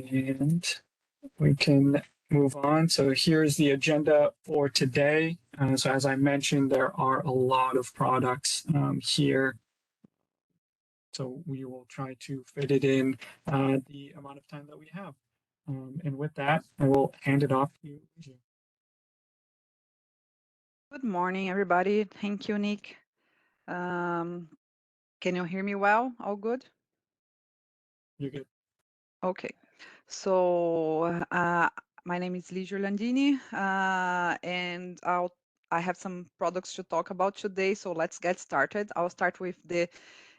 And we can move on. So here's the agenda for today. So as I mentioned, there are a lot of products here. So we will try to fit it in the amount of time that we have. And with that, I will hand it off to you. Good morning, everybody. Thank you, Nick. Can you hear me well? All good? You're good. Okay. So my name is Ligia Landini, and I have some products to talk about today. So let's get started. I'll start with the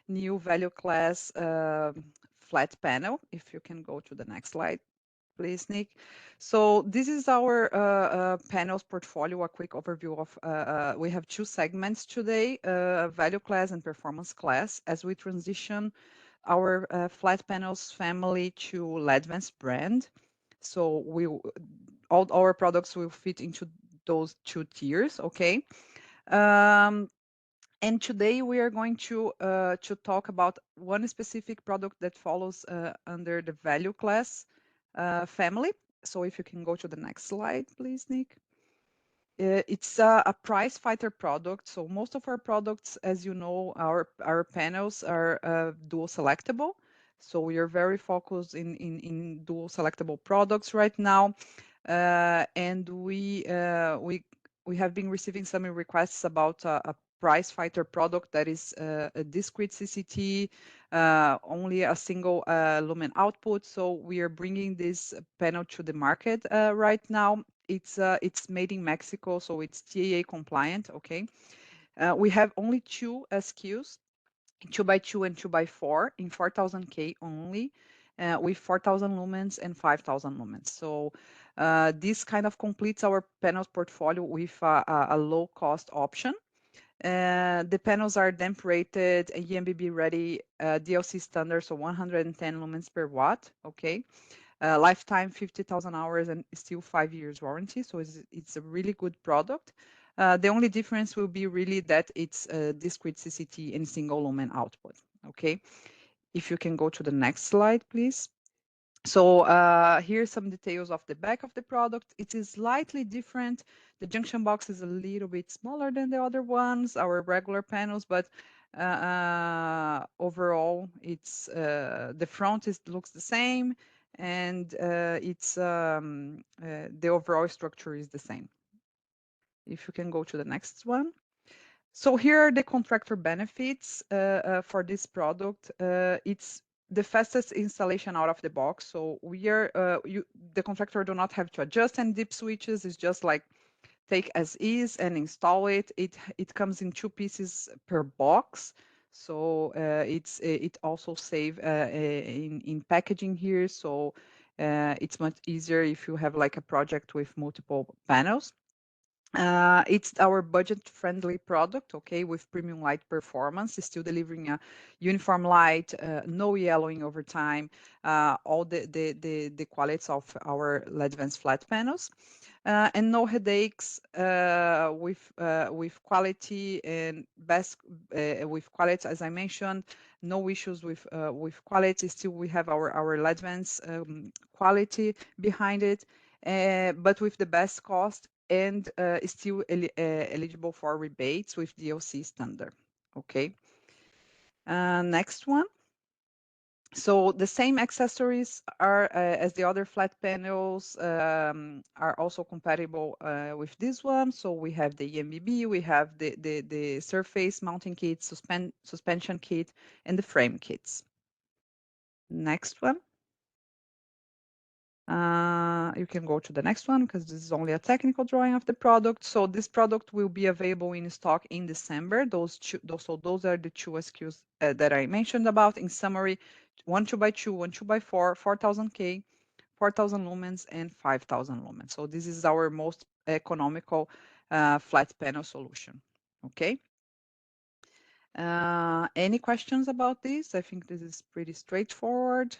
new value class flat panel. If you can go to the next slide, please, Nick. So this is our panels portfolio, a quick overview of, we have two segments today, value class and performance class, as we transition our flat panels family to LEDVANCE brand. So all our products will fit into those two tiers, okay? And today we are going to talk about one specific product that follows under the value class family. So if you can go to the next slide, please, Nick. It's a price fighter product. So most of our products, as you know, our panels are dual selectable. So we are very focused in dual selectable products right now, and we have been receiving some requests about a price fighter product that is a discrete CCT, only a single lumen output. So we are bringing this panel to the market right now. It's made in Mexico, so it's TAA compliant. Okay, we have only two SKUs, 2x2 and 2x4 in 4000K only, with 4000 lumens and 5000 lumens. So this kind of completes our panels portfolio with a low cost option. The panels are damp rated, EMBB ready, DLC standard, so 110 lumens per watt. Okay. Lifetime 50,000 hours and still 5 years warranty. So it's a really good product. The only difference will be really that it's a discrete CCT and single lumen output. Okay. If you can go to the next slide, please. So here's some details of the back of the product. It is slightly different. The junction box is a little bit smaller than the other ones, our regular panels, but overall, it's the front looks the same, and it's the overall structure is the same. If you can go to the next one. So here are the contractor benefits for this product. It's the fastest installation out of the box. So we are the contractor do not have to adjust any dip switches. It's just like take as is and install it. It comes in 2 pieces per box. So it also save in packaging here. So it's much easier if you have like a project with multiple panels. It's our budget-friendly product, okay, with premium light performance, still delivering a uniform light, no yellowing over time, all the qualities of our LEDVANCE flat panels, and no headaches with quality and best with quality, as I mentioned, no issues with quality. Still, we have our LEDVANCE quality behind it, but with the best cost and is still eligible for rebates with DLC standard. Okay. Next one. So the same accessories are as the other flat panels are also compatible with this one. So we have the EMBB, we have the surface mounting kit, suspension kit, and the frame kits. Next one. You can go to the next one because this is only a technical drawing of the product. So this product will be available in stock in December. Those are the two SKUs that I mentioned about. In summary, 1 2x2, 1 2x4, 4000K, 4000 lumens, and 5000 lumens. So this is our most economical flat panel solution. Okay. Any questions about this? I think this is pretty straightforward.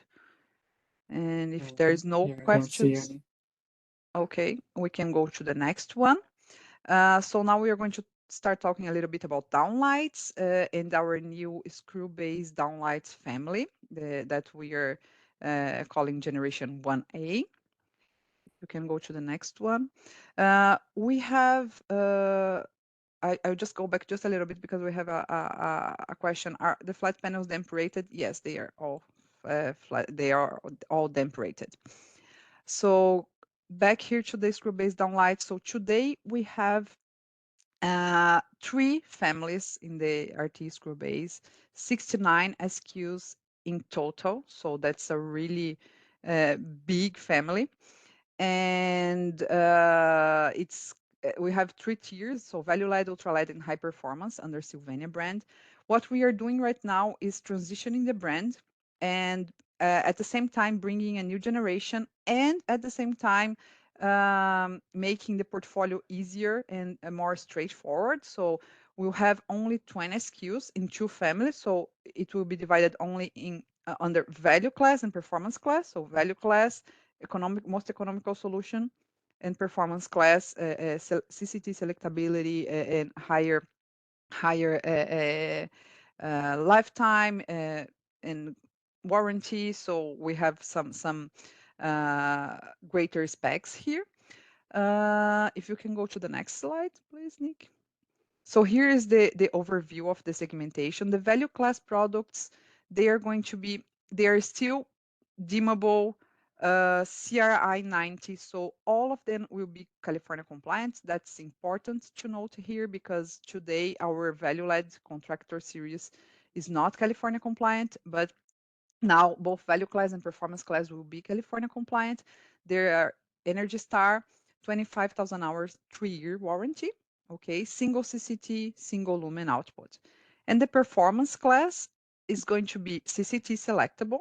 And if there's no questions, okay, we can go to the next one. So now we are going to start talking a little bit about downlights and our new screw-based downlights family that we are calling generation 1A. You can go to the next one. We have, I'll just go back just a little bit because we have a question. Are the flat panels damp rated? Yes, they are all flat. They are all damp rated. So back here to the screw-based downlight. So today we have 3 families in the RT screw base, 69 SKUs in total. So that's a really big family. And we have 3 tiers, so value light, ultra light, and high performance under Sylvania brand. What we are doing right now is transitioning the brand and at the same time bringing a new generation and at the same time making the portfolio easier and more straightforward. So we'll have only 20 SKUs in 2 families. So it will be divided only in under value class and performance class. So value class, most economical solution, and performance class, CCT selectability and higher lifetime and warranty. So we have some greater specs here. If you can go to the next slide, please, Nick. So here is the overview of the segmentation. The value class products, they are still dimmable, CRI 90. So all of them will be California compliant. That's important to note here because today our value-led contractor series is not California compliant, but now both value class and performance class will be California compliant. There are Energy Star, 25,000 hours, 3-year warranty. Okay, single CCT, single lumen output. And the performance class is going to be CCT selectable,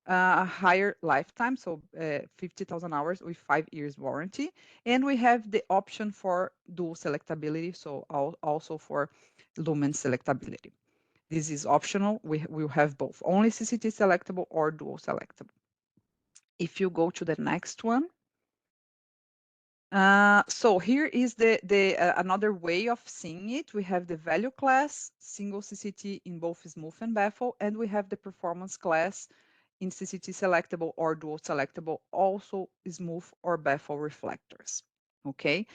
a higher lifetime, so 50,000 hours with 5 years warranty. And we have the option for dual selectability, so also for lumen selectability. This is optional. We will have both, only CCT selectable or dual selectable. If you go to the next one. So here is the another way of seeing it. We have the value class, single CCT in both smooth and baffle, and we have the performance class in CCT selectable or dual selectable, also smooth or baffle reflectors. Okay.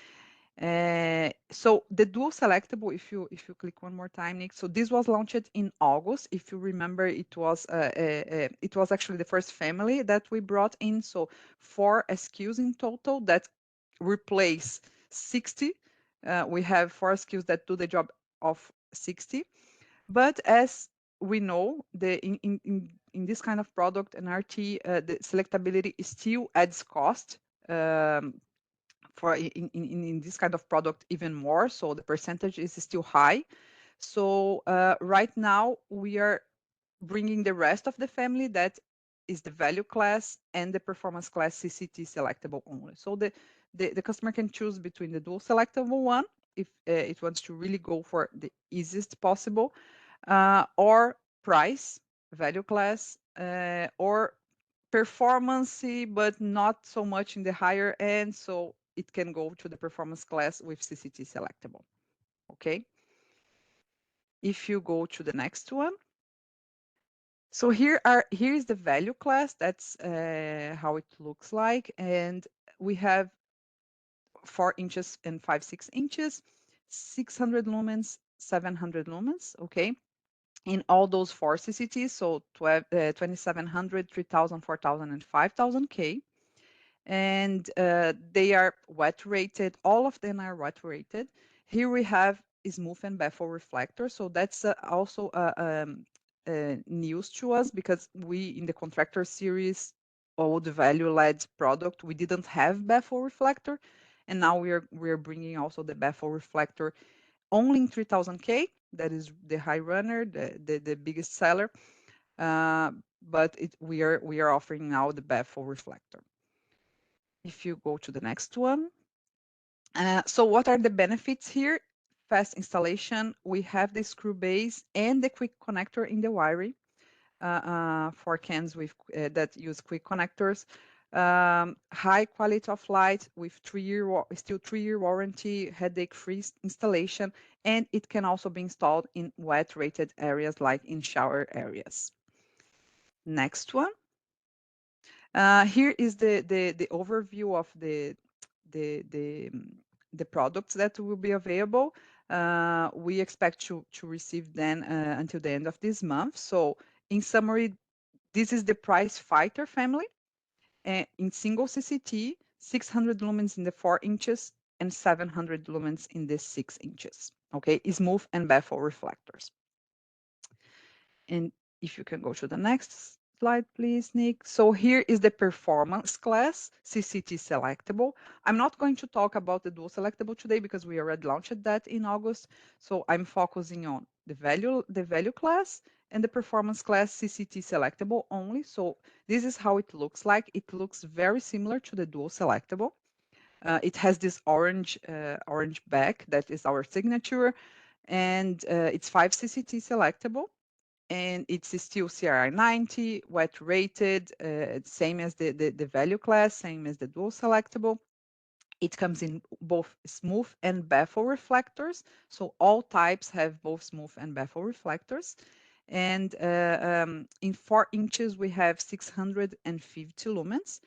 So the dual selectable, if you click one more time, Nick. So this was launched in August. If you remember, it was actually the first family that we brought in. So 4 SKUs in total that replace 60. We have 4 SKUs that do the job of 60. But as we know, in this kind of product, an RT, the selectability still adds cost. For in this kind of product even more, so the percentage is still high. So right now we are bringing the rest of the family, that is the value class and the performance class CCT selectable only. So the customer can choose between the dual selectable one if it wants to really go for the easiest possible, or price, value class, or performance, but not so much in the higher end. So it can go to the performance class with CCT selectable. Okay. If you go to the next one. So here is the value class. That's how it looks like. And we have 4 inches and 5/6 inches, 600 lumens, 700 lumens. Okay. In all those 4 CCTs, so 2700, 3000, 4000, and 5000 K. And they are wet rated. All of them are wet rated. Here we have smooth and baffle reflector. So that's also news to us because we in the contractor series, old value led product, we didn't have baffle reflector, and now we are bringing also the baffle reflector only in 3000K. That is the high runner, the biggest seller. But we are offering now the baffle reflector. If you go to the next one. So what are the benefits here? Fast installation. We have the screw base and the quick connector in the wiring for cans with that use quick connectors. High quality of light with 3-year warranty, headache-free installation, and it can also be installed in wet rated areas like in shower areas. Next one. Here is the overview of the products that will be available. We expect to receive them until the end of this month. So in summary, this is the Price Fighter family in single CCT, 600 lumens in the 4 inches and 700 lumens in the 6 inches. Okay, smooth and baffle reflectors. And if you can go to the next slide, please, Nick. So here is the performance class, CCT selectable. I'm not going to talk about the dual selectable today because we already launched that in August. So I'm focusing on the value class and the performance class CCT selectable only. So this is how it looks like. It looks very similar to the dual selectable. It has this orange back that is our signature, and it's 5 CCT selectable. And it's still CRI 90, wet rated, same as the value class, same as the dual selectable. It comes in both smooth and baffle reflectors. So all types have both smooth and baffle reflectors. And in 4 inches, we have 650 lumens.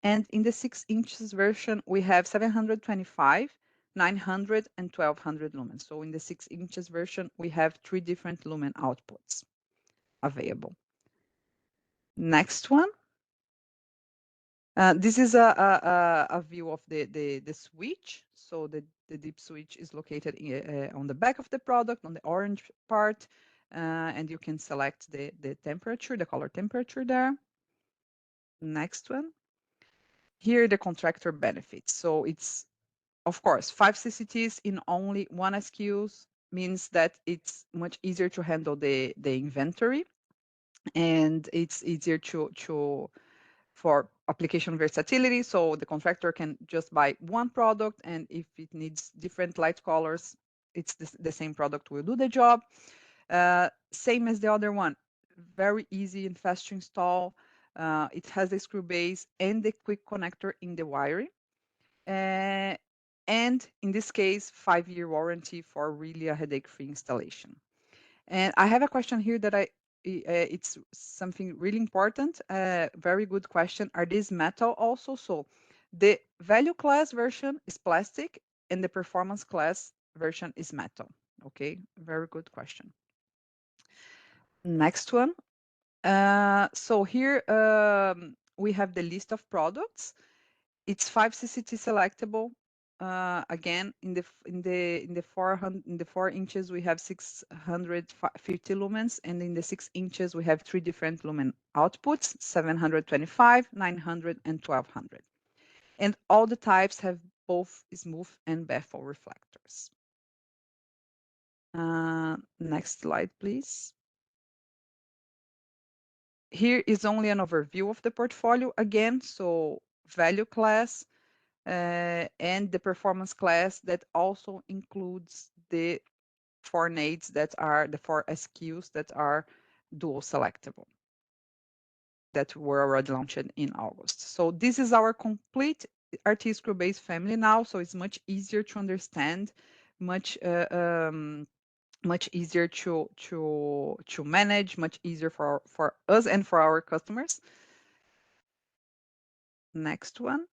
And in the 6 inches version, we have 725, 900, and 1200 lumens. So in the 6 inches version, we have 3 different lumen outputs available. Next one. This is a view of the switch. So the deep switch is located on the back of the product, on the orange part, and you can select the temperature, the color temperature there. Next one. Here the contractor benefits. So it's, of course, 5 CCTs in only one SKUs means that it's much easier to handle the inventory, and it's easier for application versatility. So the contractor can just buy one product, and if it needs different light colors, it's the same product will do the job. Same as the other one, very easy and fast to install. It has the screw base and the quick connector in the wiring. And in this case, 5-year warranty for really a headache-free installation. And I have a question here that it's something really important. Very good question. Are these metal also? So the value class version is plastic and the performance class version is metal. Okay, very good question. Next one. So here we have the list of products. It's 5 CCT selectable. Again, in the 4 inches we have 650 lumens, and in the 6 inches we have 3 different lumen outputs: 725, 900, and 1200. And all the types have both smooth and baffle reflectors. Next slide, please. Here is only an overview of the portfolio again. So value class, and the performance class that also includes the 4 nades that are the 4 SKUs that are dual selectable that were already launched in August. So this is our complete RT screw base family now. So it's much easier to understand, much easier to manage, much easier for us and for our customers. Next one.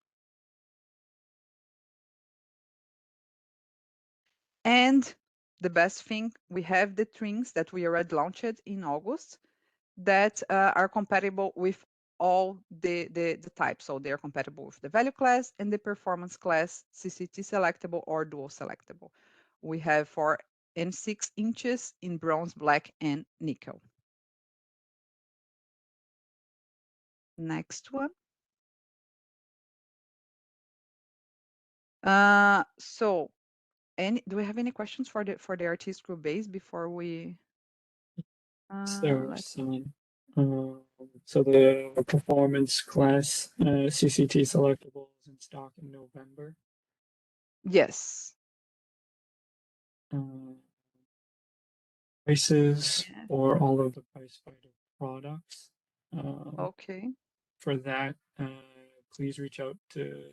And the best thing, we have the trims that we already launched in August that are compatible with all the types. So they are compatible with the value class and the performance class, CCT selectable or dual selectable. We have 4 and 6 inches in bronze, black, and nickel. Next one. So do we have any questions for the RT screw base before we so the performance class CCT selectable is in stock in November. Yes. Prices for all of the Price Fighter products. Okay. For that, please reach out to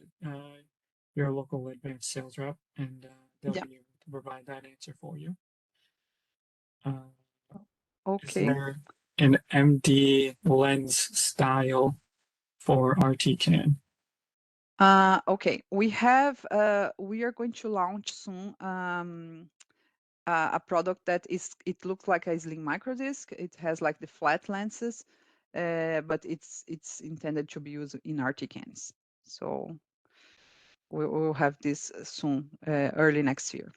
your local LEDVANCE sales rep, and they'll be able to provide that answer for you. Okay. Is there an MD lens style for RTCAN? Okay, we are going to launch soon a product that it looks like a slim microdisc. It has like the flat lenses, but it's intended to be used in RTCANs. So we'll have this soon, early next year.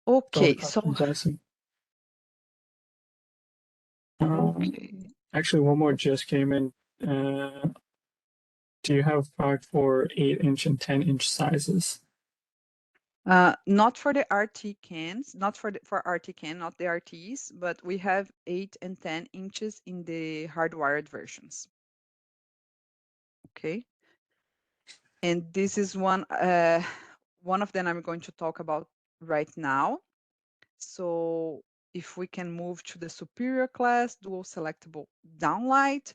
Okay, so Awesome. okay. Actually, one more just came in. Do you have product for 8-inch and 10-inch sizes? Not for the RT cans, not for RT can, not the RTs, but we have 8 and 10 inches in the hardwired versions. Okay. And this is one of them I'm going to talk about right now. So if we can move to the superior class, dual selectable downlight.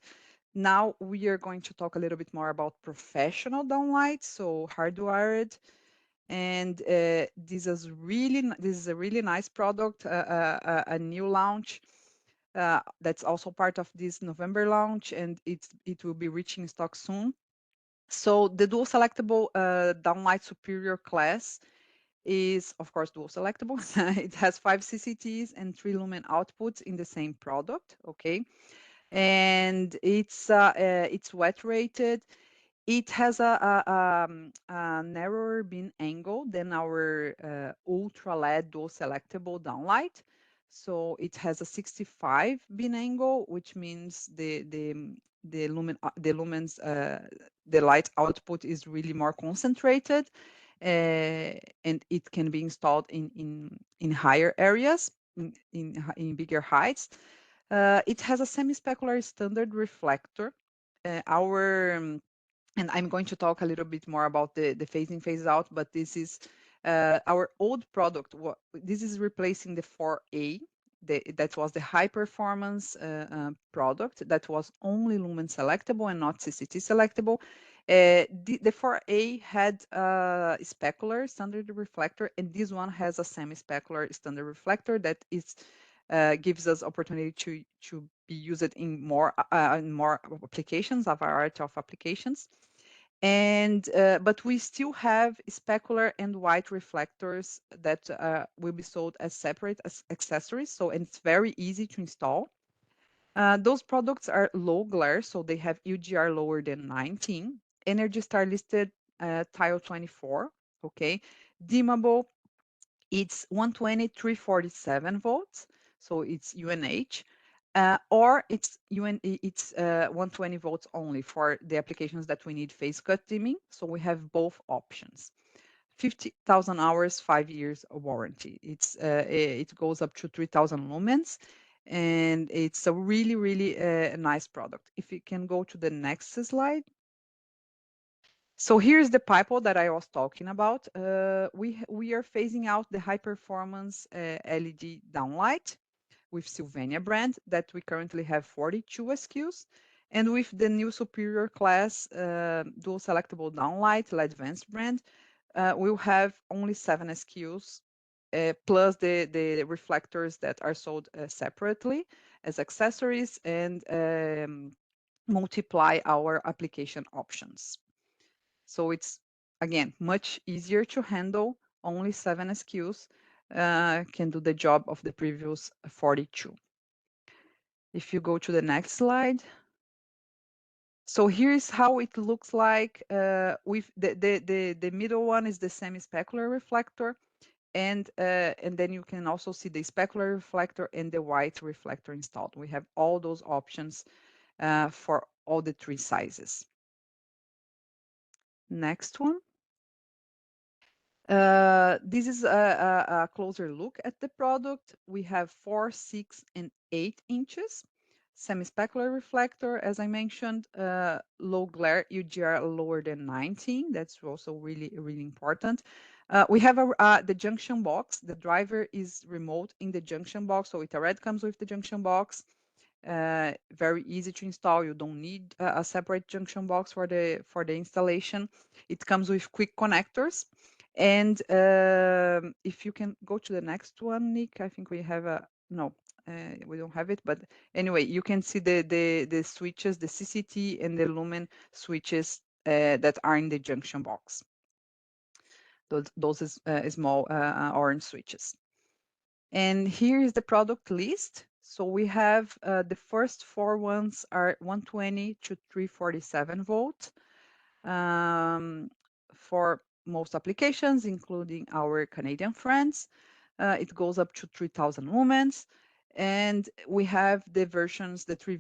Now we are going to talk a little bit more about professional downlight, so hardwired. And this is a really nice product, a new launch that's also part of this November launch, and it will be reaching stock soon. So the dual selectable downlight superior class is, of course, dual selectable. It has 5 CCTs and 3 lumen outputs in the same product. Okay, and it's wet rated. It has a narrower beam angle than our ultra LED dual selectable downlight. So it has a 65 beam angle, which means the lumens the light output is really more concentrated, and it can be installed in higher areas, in bigger heights. It has a semi-specular standard reflector. And I'm going to talk a little bit more about the phase in, phase out, but this is our old product. This is replacing the 4A. That was the high performance product that was only lumen selectable and not CCT selectable. The 4A had a specular standard reflector, and this one has a semi-specular standard reflector that is gives us opportunity to be used in more applications, a variety of applications. And but we still have specular and white reflectors that will be sold as separate accessories. So, and it's very easy to install. Those products are low glare, so they have UGR lower than 19. Energy Star listed tile 24. Okay, dimmable. It's 120, 347 volts, so it's UNH. Or it's 120 volts only for the applications that we need phase cut dimming. So we have both options. 50,000 hours, 5 years of warranty. It goes up to 3,000 lumens, and it's a really nice product. If you can go to the next slide. So here's the pipeline that I was talking about. We are phasing out the high performance LED downlight with Sylvania brand that we currently have 42 SKUs. And with the new superior class dual selectable downlight LEDVANCE brand, we'll have only 7 SKUs plus the reflectors that are sold separately as accessories, and multiply our application options. So it's, again, much easier to handle. Only 7 SKUs can do the job of the previous 42. If you go to the next slide. So here's how it looks like. With the middle one is the semi-specular reflector, and then you can also see the specular reflector and the white reflector installed. We have all those options for all the 3 sizes. Next one. This is a closer look at the product. We have 4, 6, and 8 inches. Semi-specular reflector, as I mentioned, low glare, UGR lower than 19. That's also really important. We have the junction box. The driver is remote in the junction box, so it already comes with the junction box. Very easy to install. You don't need a separate junction box for the installation. It comes with quick connectors. And if you can go to the next one, Nick, I think we have no. we don't have it, but anyway, you can see the switches, the CCT and the lumen switches that are in the junction box. Those is small orange switches. And here is the product list. So we have the first four ones are 120 to 347 volt for most applications, including our Canadian friends. It goes up to 3000 lumens. And we have the versions, the three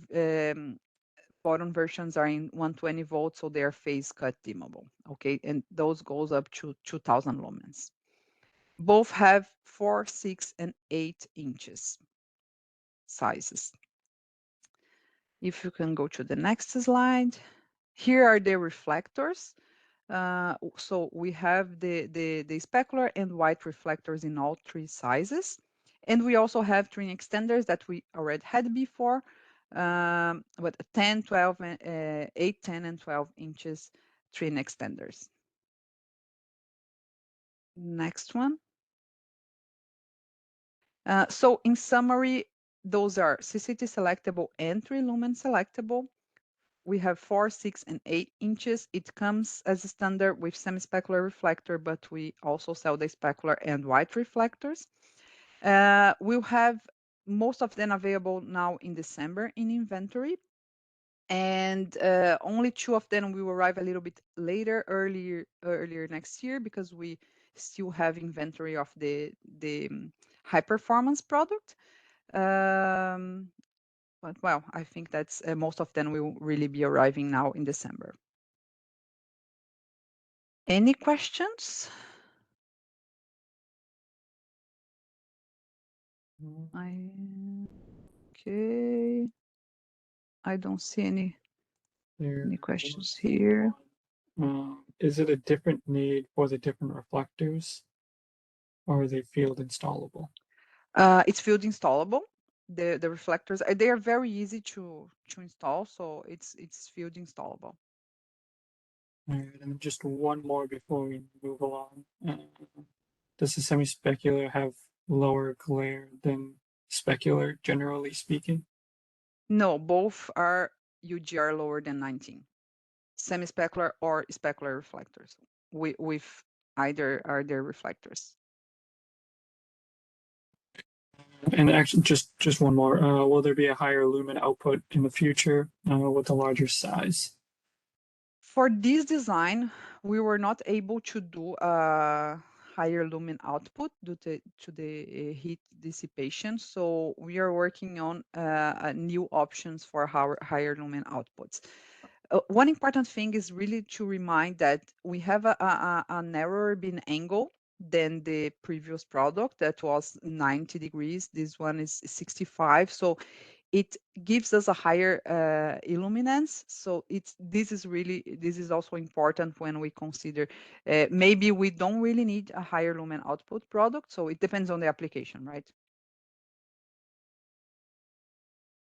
bottom versions are in 120 volts, so they are phase cut dimmable. Okay, and those goes up to 2000 lumens. Both have 4, 6, and 8 inches sizes. If you can go to the next slide, here are the reflectors. So we have the specular and white reflectors in all three sizes. And we also have trim extenders that we already had before, but 10, 12, 8, 10, and 12 inches trim extenders. Next one. So in summary, those are CCT selectable and 3-lumen selectable. We have 4, 6, and 8 inches. It comes as a standard with semi-specular reflector, but we also sell the specular and white reflectors. We'll have most of them available now in December in inventory. And only 2 of them will arrive a little bit later, earlier next year, because we still have inventory of the high performance product. But well, I think that's most of them will really be arriving now in December. Any questions? Okay. I don't see any questions here. Is it a different need for the different reflectors, or are they field installable? It's field installable. The reflectors they are very easy to install, so it's field installable. All right, and just one more before we move along. Does the semi-specular have lower glare than specular, generally speaking? No, both are UGR lower than 19. Semi-specular or specular reflectors with either are their reflectors. And actually, just one more. Will there be a higher lumen output in the future with a larger size? For this design, we were not able to do a higher lumen output due to the heat dissipation. So we are working on new options for higher lumen outputs. One important thing is really to remind that we have a narrower beam angle than the previous product that was 90 degrees. This one is 65. So it gives us a higher illuminance. So this is also important when we consider maybe we don't really need a higher lumen output product. So it depends on the application, right?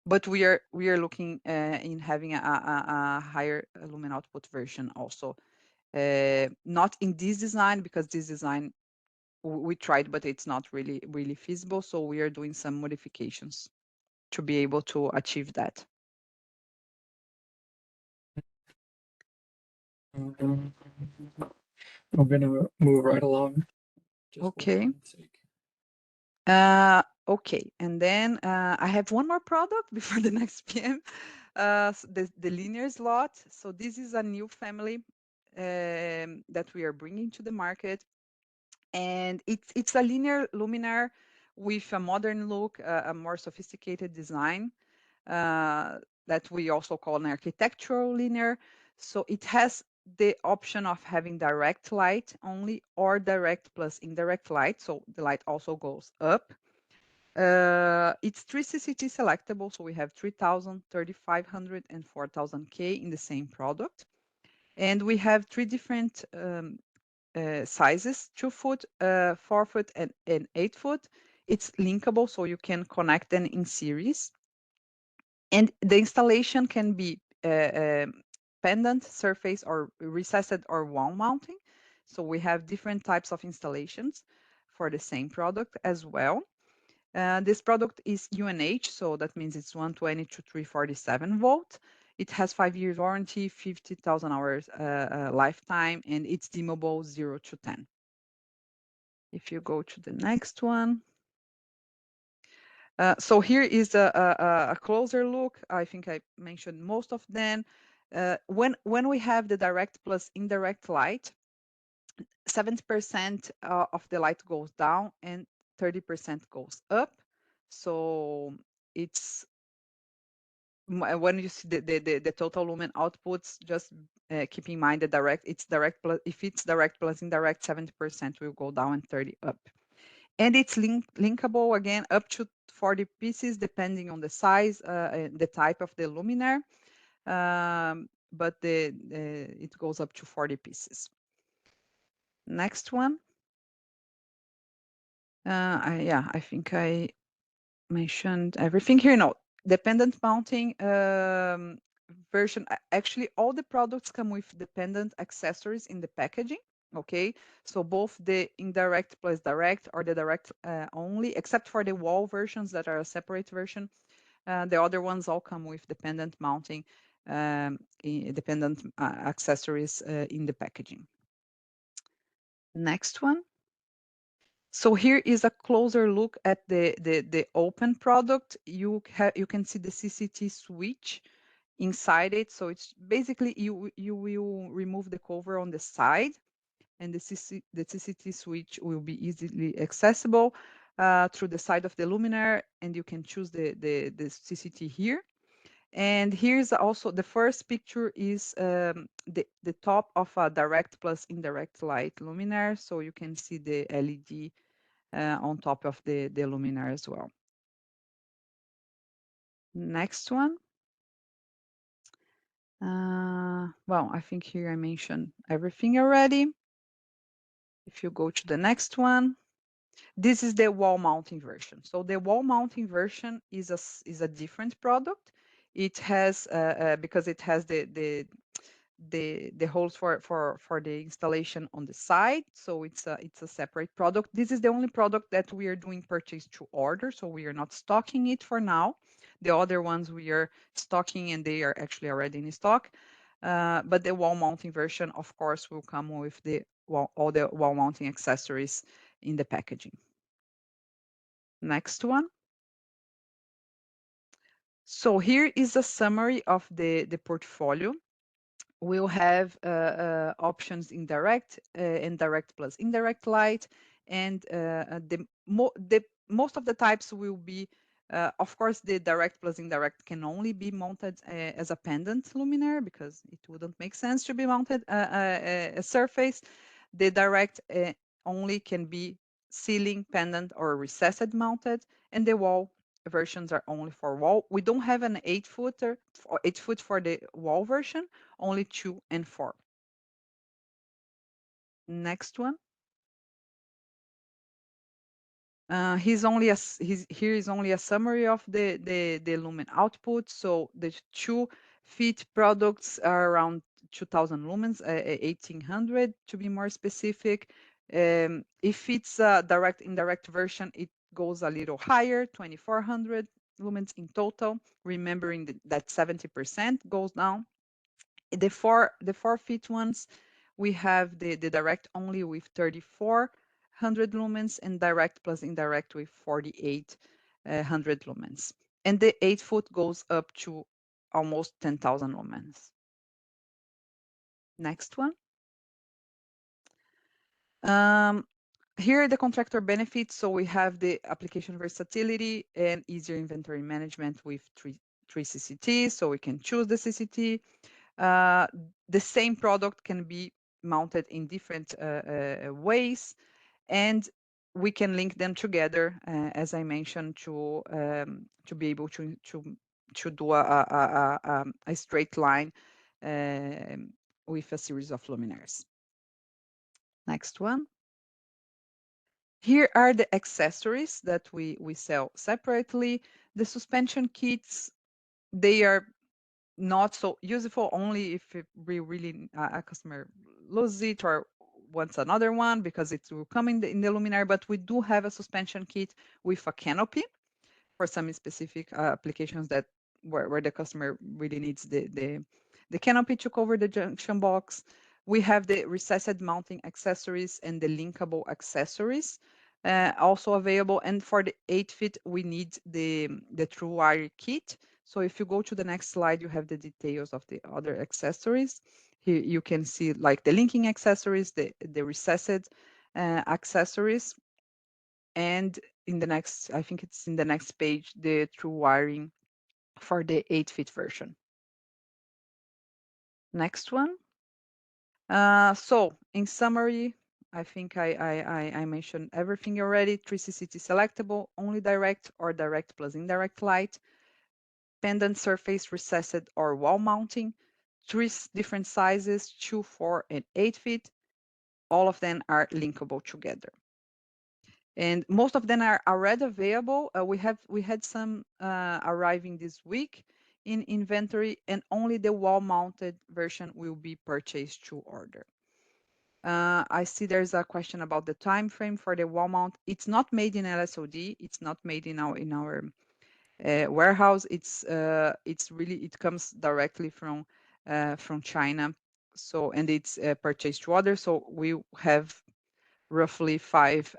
But we are looking in having a higher lumen output version also. Not in this design, because this design we tried, but it's not really feasible. So we are doing some modifications to be able to achieve that. I'm gonna move right along. Okay. Okay, and then I have one more product before the next PM, the linear slot. So this is a new family that we are bringing to the market, and it's a linear luminaire with a modern look, a more sophisticated design that we also call an architectural linear. So it has the option of having direct light only or direct plus indirect light. So the light also goes up. It's 3 CCT selectable, so we have 3000, 3500, and 4000K in the same product. And we have 3 different sizes, 2 foot, 4 foot, and 8 foot. It's linkable, so you can connect them in series. And the installation can be pendant, surface, or recessed or wall mounting. So we have different types of installations for the same product as well. This product is UNH, so that means it's 120 to 347 volt. It has 5 years warranty, 50,000 hours lifetime, and it's dimmable 0 to 10. If you go to the next one. So here is a closer look. I think I mentioned most of them. When we have the direct plus indirect light, 70% of the light goes down and 30% goes up. So it's when you see the total lumen outputs, just keep in mind the direct, it's direct plus, if it's direct plus indirect, 70% will go down and 30 up. And it's linkable again up to 40 pieces, depending on the size and the type of the luminaire. But it goes up to 40 pieces. Next one. I think I mentioned everything here. No, dependent mounting version. Actually, all the products come with dependent accessories in the packaging. Okay, so both the indirect plus direct or the direct only, except for the wall versions that are a separate version. The other ones all come with dependent mounting, dependent accessories in the packaging. Next one. So here is a closer look at the open product. You can see the CCT switch inside it. So it's basically you will remove the cover on the side, and the CCT switch will be easily accessible through the side of the luminaire, and you can choose the CCT here. And here's also the first picture is the top of a direct plus indirect light luminaire. So you can see the LED on top of the luminaire as well. Next one. Well, I think here I mentioned everything already. If you go to the next one, this is the wall mounting version. So the wall mounting version is a different product. It has because it has the holes for the installation on the side. So it's a separate product. This is the only product that we are doing purchase to order. So we are not stocking it for now. The other ones we are stocking and they are actually already in stock. But the wall mounting version, of course, will come with all the wall mounting accessories in the packaging. Next one. So here is a summary of the portfolio. We'll have options in direct and direct plus indirect light, and most of the types will be, of course, the direct plus indirect can only be mounted as a pendant luminaire because it wouldn't make sense to be mounted a surface. The direct only can be ceiling, pendant, or recessed mounted, and the wall versions are only for wall. We don't have an 8-footer or 8-foot for the wall version, only 2 and 4. Next one. Here is only a summary of the lumen output. So the 2-feet products are around 2000 lumens, 1800 to be more specific. If it's a direct indirect version, it goes a little higher, 2400 lumens in total, remembering that 70% goes down. The 4-feet ones, we have the direct only with 3400 lumens and direct plus indirect with 4800 lumens. And the 8-foot goes up to almost 10,000 lumens. Next one. Here are the contractor benefits. So we have the application versatility and easier inventory management with three CCTs. So we can choose the CCT. The same product can be mounted in different ways, and we can link them together, as I mentioned, to be able to do a straight line with a series of luminaires. Next one. Here are the accessories that we sell separately. The suspension kits, they are not so useful, only if we really a customer loses it or wants another one because it will come in the luminary, but we do have a suspension kit with a canopy for some specific applications that where the customer really needs the canopy to cover the junction box. We have the recessed mounting accessories and the linkable accessories also available. And for the 8-feet, we need the true wire kit. So if you go to the next slide, you have the details of the other accessories. Here you can see like the linking accessories, the recessed accessories, and in the next, I think it's in the next page, the true wiring for the 8-feet version. Next one. So in summary, I think I mentioned everything already. 3CCT selectable, only direct or direct plus indirect light, pendant surface recessed or wall mounting, 3 different sizes, 2, 4, and 8 feet. All of them are linkable together. And most of them are already available. We had some arriving this week in inventory, and only the wall-mounted version will be purchased to order. I see there's a question about the time frame for the wall mount. It's not made in LSOD. It's not made in our warehouse. It's really, it comes directly from China. So, and it's purchased to order. So we have roughly 5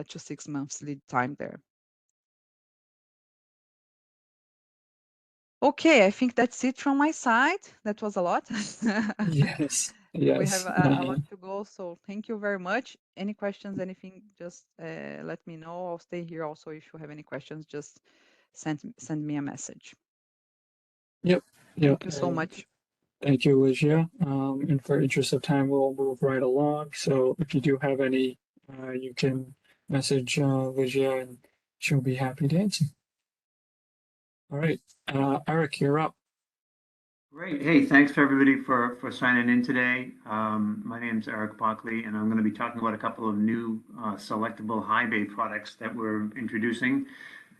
to 6 months lead time there. Okay, I think that's it from my side. That was a lot. Yes, We have yes. a lot to go, so thank you very much. Any questions, anything, just let me know. I'll stay here also. If you have any questions, just send me a message. Yep, yep. Thank you so much. Thank you, Ligia. And for interest of time, we'll move right along. So if you do have any, you can message Ligia and she'll be happy to answer. All right, Eric, you're up. Great. Hey, thanks for everybody for signing in today. My name's Eric Buckley, and I'm going to be talking about a couple of new selectable high bay products that we're introducing.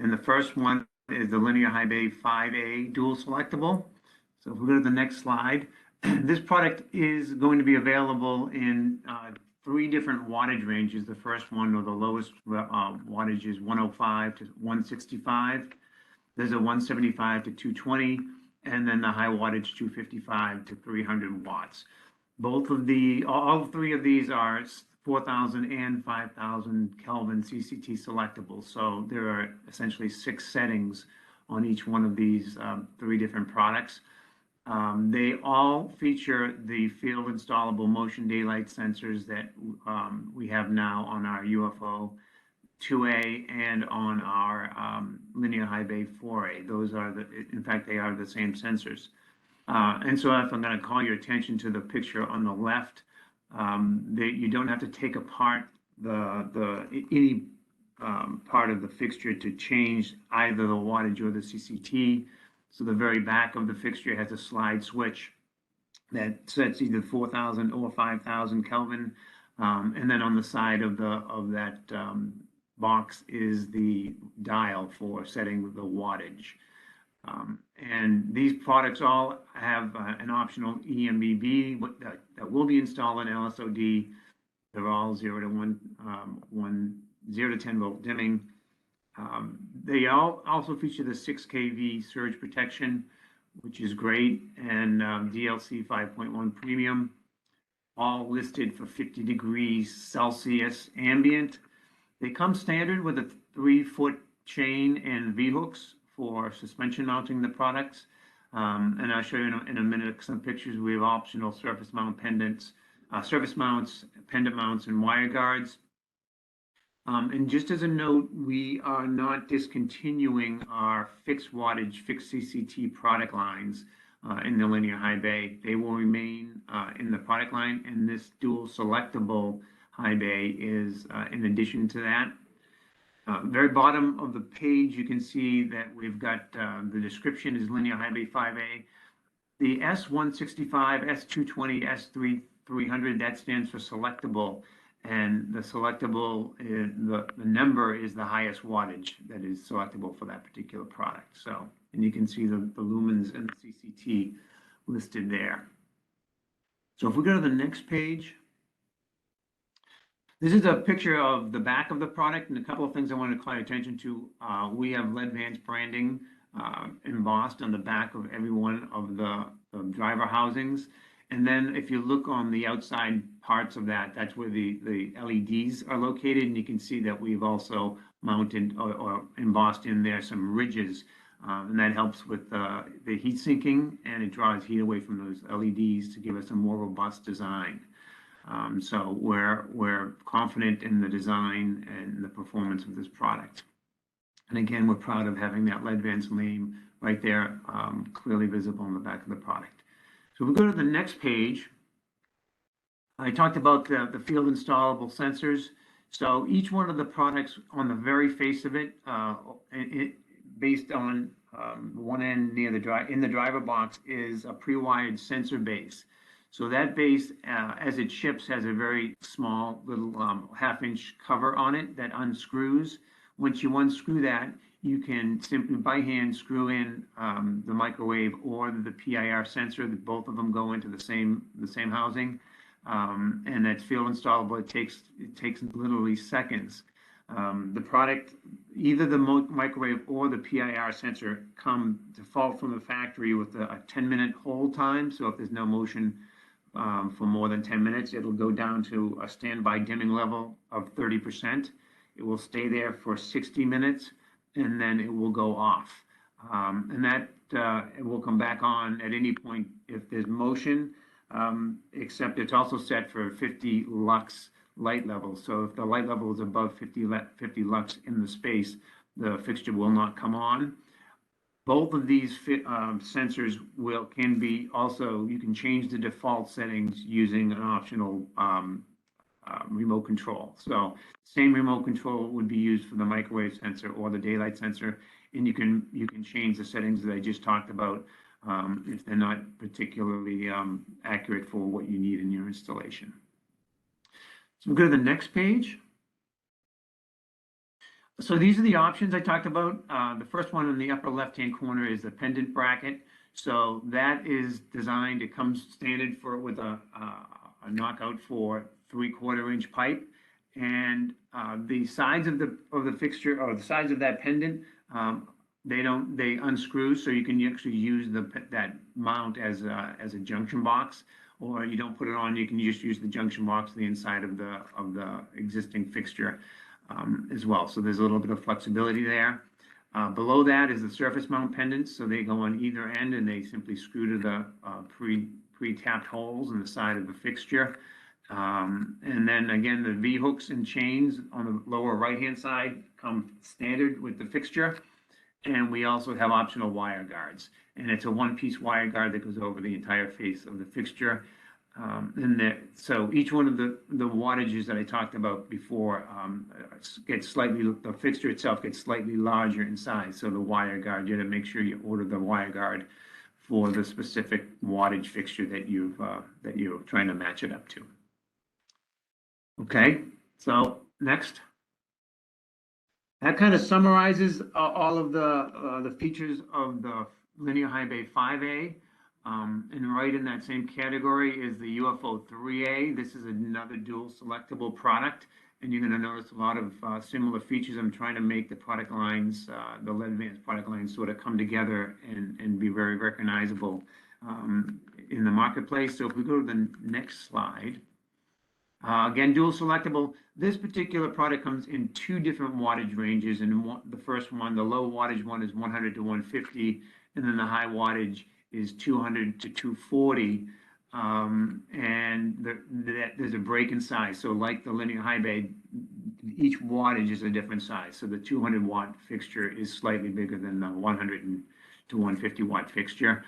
And the first one is the linear high bay 5A dual selectable. So if we go to the next slide, this product is going to be available in 3 different wattage ranges. The first one, or the lowest wattage, is 105 to 165. There's a 175 to 220, and then the high wattage 255 to 300 watts. All 3 of these are 4,000 and 5,000 Kelvin CCT selectable. So there are essentially 6 settings on each one of these 3 different products. They all feature the field installable motion daylight sensors that we have now on our UFO 2A and on our linear high bay 4A. Those are in fact, they are the same sensors. And so if I'm going to call your attention to the picture on the left, you don't have to take apart any part of the fixture to change either the wattage or the CCT. So the very back of the fixture has a slide switch that sets either 4,000 or 5,000 Kelvin. And then on the side of that box is the dial for setting the wattage. And these products all have an optional EMBB that will be installed in LSOD. They're all 0 to 10 volt dimming. They all also feature the 6 kV surge protection, which is great, and DLC 5.1 premium, all listed for 50 degrees Celsius ambient. They come standard with a 3-foot chain and V-hooks for suspension mounting the products. And I'll show you in a minute some pictures. We have optional surface mount pendants, surface mounts, pendant mounts, and wire guards. And just as a note, we are not discontinuing our fixed wattage, fixed CCT product lines in the linear high bay. They will remain in the product line, and this dual selectable high bay is in addition to that. Very bottom of the page, you can see that we've got the description is linear high bay 5A. The S165, S220, S300, that stands for selectable. And the selectable, the number is the highest wattage that is selectable for that particular product. So, and you can see the lumens and the CCT listed there. So if we go to the next page, This is a picture of the back of the product, and a couple of things I want to call your attention to. We have LEDVANCE branding embossed on the back of every one of the driver housings. And then if you look on the outside parts of that, that's where the LEDs are located. And you can see that we've also mounted or embossed in there some ridges. And that helps with the heat sinking, and it draws heat away from those LEDs to give us a more robust design. So we're confident in the design and the performance of this product. And again, we're proud of having that LEDVANCE name right there, clearly visible on the back of the product. So we go to the next page. I talked about the field installable sensors. So each one of the products on the very face of it, based on one end near in the driver box, is a pre-wired sensor base. So that base, as it ships, has a very small little half-inch cover on it that unscrews. Once you unscrew that, you can simply by hand screw in the microwave or the PIR sensor. Both of them go into the same housing, and that's field installable. It takes literally seconds. The product, either the microwave or the PIR sensor, come default from the factory with a 10-minute hold time. So if there's no motion for more than 10 minutes, it'll go down to a standby dimming level of 30%. It will stay there for 60 minutes, and then it will go off. And that it will come back on at any point if there's motion, except it's also set for 50 lux light level. So if the light level is above 50 lux in the space, the fixture will not come on. Both of these sensors can be also, you can change the default settings using an optional remote control. So same remote control would be used for the microwave sensor or the daylight sensor, and you can change the settings that I just talked about if they're not particularly accurate for what you need in your installation. So we'll go to the next page. So these are the options I talked about. The first one in the upper left-hand corner is the pendant bracket. So that is designed, it comes standard with a knockout for 3/4 inch pipe. And the sides of the fixture, or the sides of that pendant, they unscrew, so you can actually use that mount as a junction box, or you don't put it on, you can just use the junction box the inside of the existing fixture. As well. So there's a little bit of flexibility there. Below that is the surface mount pendants. So they go on either end, and they simply screw to the pre-tapped holes in the side of the fixture. And then again, the V-hooks and chains on the lower right-hand side come standard with the fixture. And we also have optional wire guards. And it's a one-piece wire guard that goes over the entire face of the fixture. So each one of the wattages that I talked about before the fixture itself gets slightly larger in size. So the wire guard, you have to make sure you order the wire guard for the specific wattage fixture that you're trying to match it up to. Okay, so next. That kind of summarizes all of the features of the linear high bay 5A. And right in that same category is the UFO 3A. This is another dual selectable product, and you're going to notice a lot of similar features. I'm trying to make the product lines, the LEDVANCE product lines, sort of come together and be very recognizable in the marketplace. So if we go to the next slide, again, dual selectable. This particular product comes in 2 different wattage ranges, and the first one, the low wattage one, is 100 to 150, and then the high wattage is 200 to 240, and there's a break in size. So like the linear high bay, each wattage is a different size. So the 200 watt fixture is slightly bigger than the 100 to 150 watt fixture.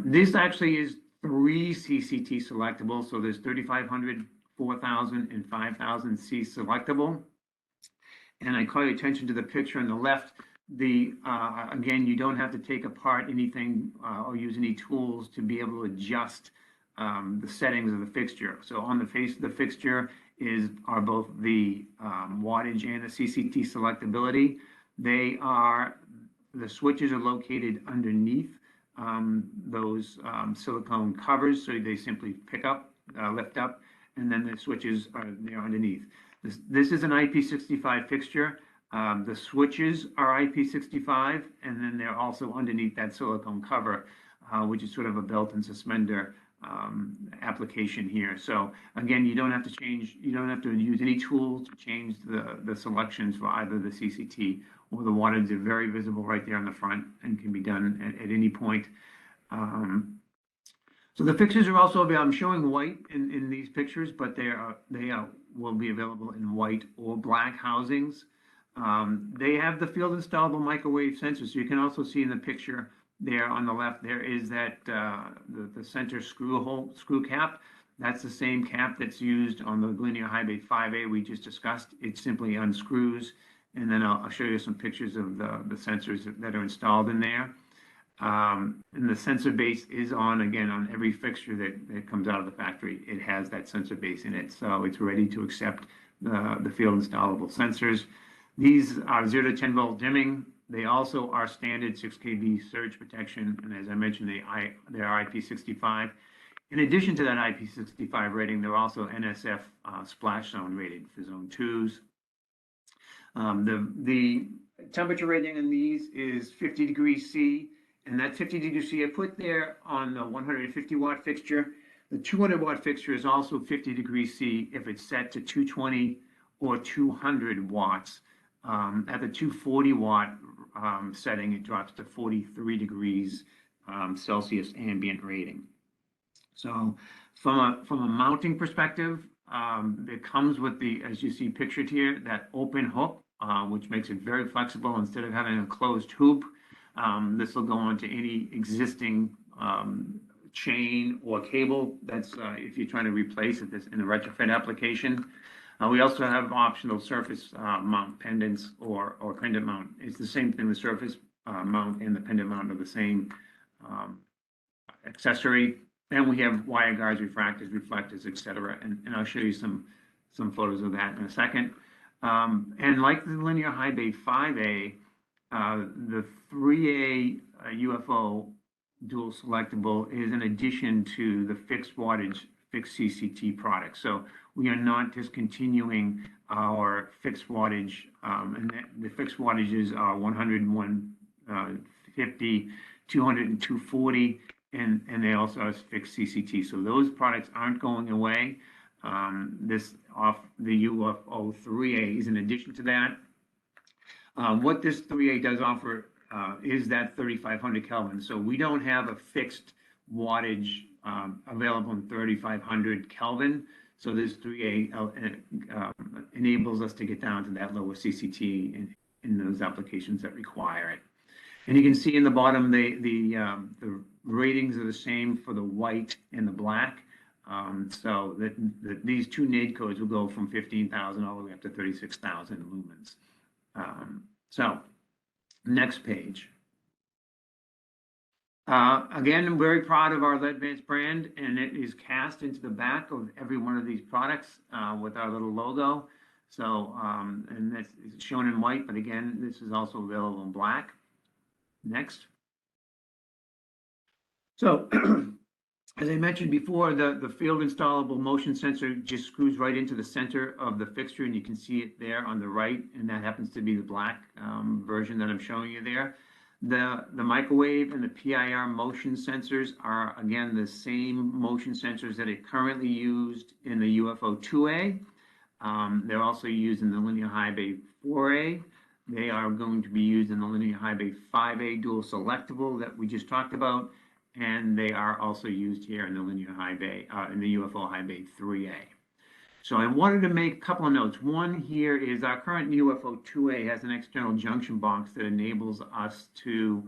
This actually is 3 CCT selectable. So there's 3500, 4000, and 5000 C selectable. And I call your attention to the picture on the left. Again, you don't have to take apart anything or use any tools to be able to adjust the settings of the fixture. So on the face of the fixture are both the wattage and the CCT selectability. The switches are located underneath those silicone covers, so they simply lift up, and then the switches are there underneath. This is an IP65 fixture. The switches are IP65, and then they're also underneath that silicone cover, which is sort of a belt and suspender application here. So again, you don't have to use any tools to change the selections for either the CCT or the wattage. They're very visible right there on the front and can be done at any point. So the fixtures are also available. I'm showing white in these pictures, but they will be available in white or black housings. They have the field installable microwave sensor. So you can also see in the picture there on the left, there is that the center screw cap. That's the same cap that's used on the linear high bay 5A we just discussed. It simply unscrews, and then I'll show you some pictures of the sensors that are installed in there. And the sensor base is again, on every fixture that comes out of the factory. It has that sensor base in it, so it's ready to accept the field installable sensors. These are 0 to 10 volt dimming. They also are standard 6 kV surge protection, and as I mentioned, they are IP65. In addition to that IP65 rating, they're also NSF splash zone rated for zone 2s. The temperature rating in these is 50 degrees C. And that 50 degrees C I put there on the 150 watt fixture. The 200 watt fixture is also 50 degrees C if it's set to 220 or 200 watts. At the 240 watt setting, it drops to 43 degrees Celsius ambient rating. So from a mounting perspective, it comes with as you see pictured here, that open hook, which makes it very flexible. Instead of having a closed hoop, this will go onto any existing chain or cable that's if you're trying to replace it in a retrofit application. We also have optional surface mount pendants or pendant mount. It's the same thing. The surface mount and the pendant mount are the same accessory. And we have wire guards, refractors, reflectors, etc. And I'll show you some photos of that in a second. And like the linear high bay 5A, the 3A UFO dual selectable is in addition to the fixed wattage, fixed CCT product. So we are not discontinuing our fixed wattage, and the fixed wattages are 100, 150, 200, and 240, and they also have fixed CCT. So those products aren't going away. The UFO 3A is in addition to that. What this 3A does offer is that 3500 Kelvin. So we don't have a fixed wattage available in 3500 Kelvin. So this 3A enables us to get down to that lower CCT in those applications that require it. And you can see in the bottom, the ratings are the same for the white and the black. So that these two NAID codes will go from 15,000 all the way up to 36,000 lumens. So next page. Again, I'm very proud of our LEDVANCE brand, and it is cast into the back of every one of these products with our little logo. So, and that's shown in white, but again, this is also available in black. Next. So, as I mentioned before, the field installable motion sensor just screws right into the center of the fixture, and you can see it there on the right, and that happens to be the black version that I'm showing you there. The microwave and the PIR motion sensors are, again, the same motion sensors that are currently used in the UFO 2A. They're also used in the linear high bay 4A. They are going to be used in the linear high bay 5A dual selectable that we just talked about. And they are also used here in the linear high bay, in the UFO high bay 3A. So I wanted to make a couple of notes. One here is our current UFO 2A has an external junction box that enables us to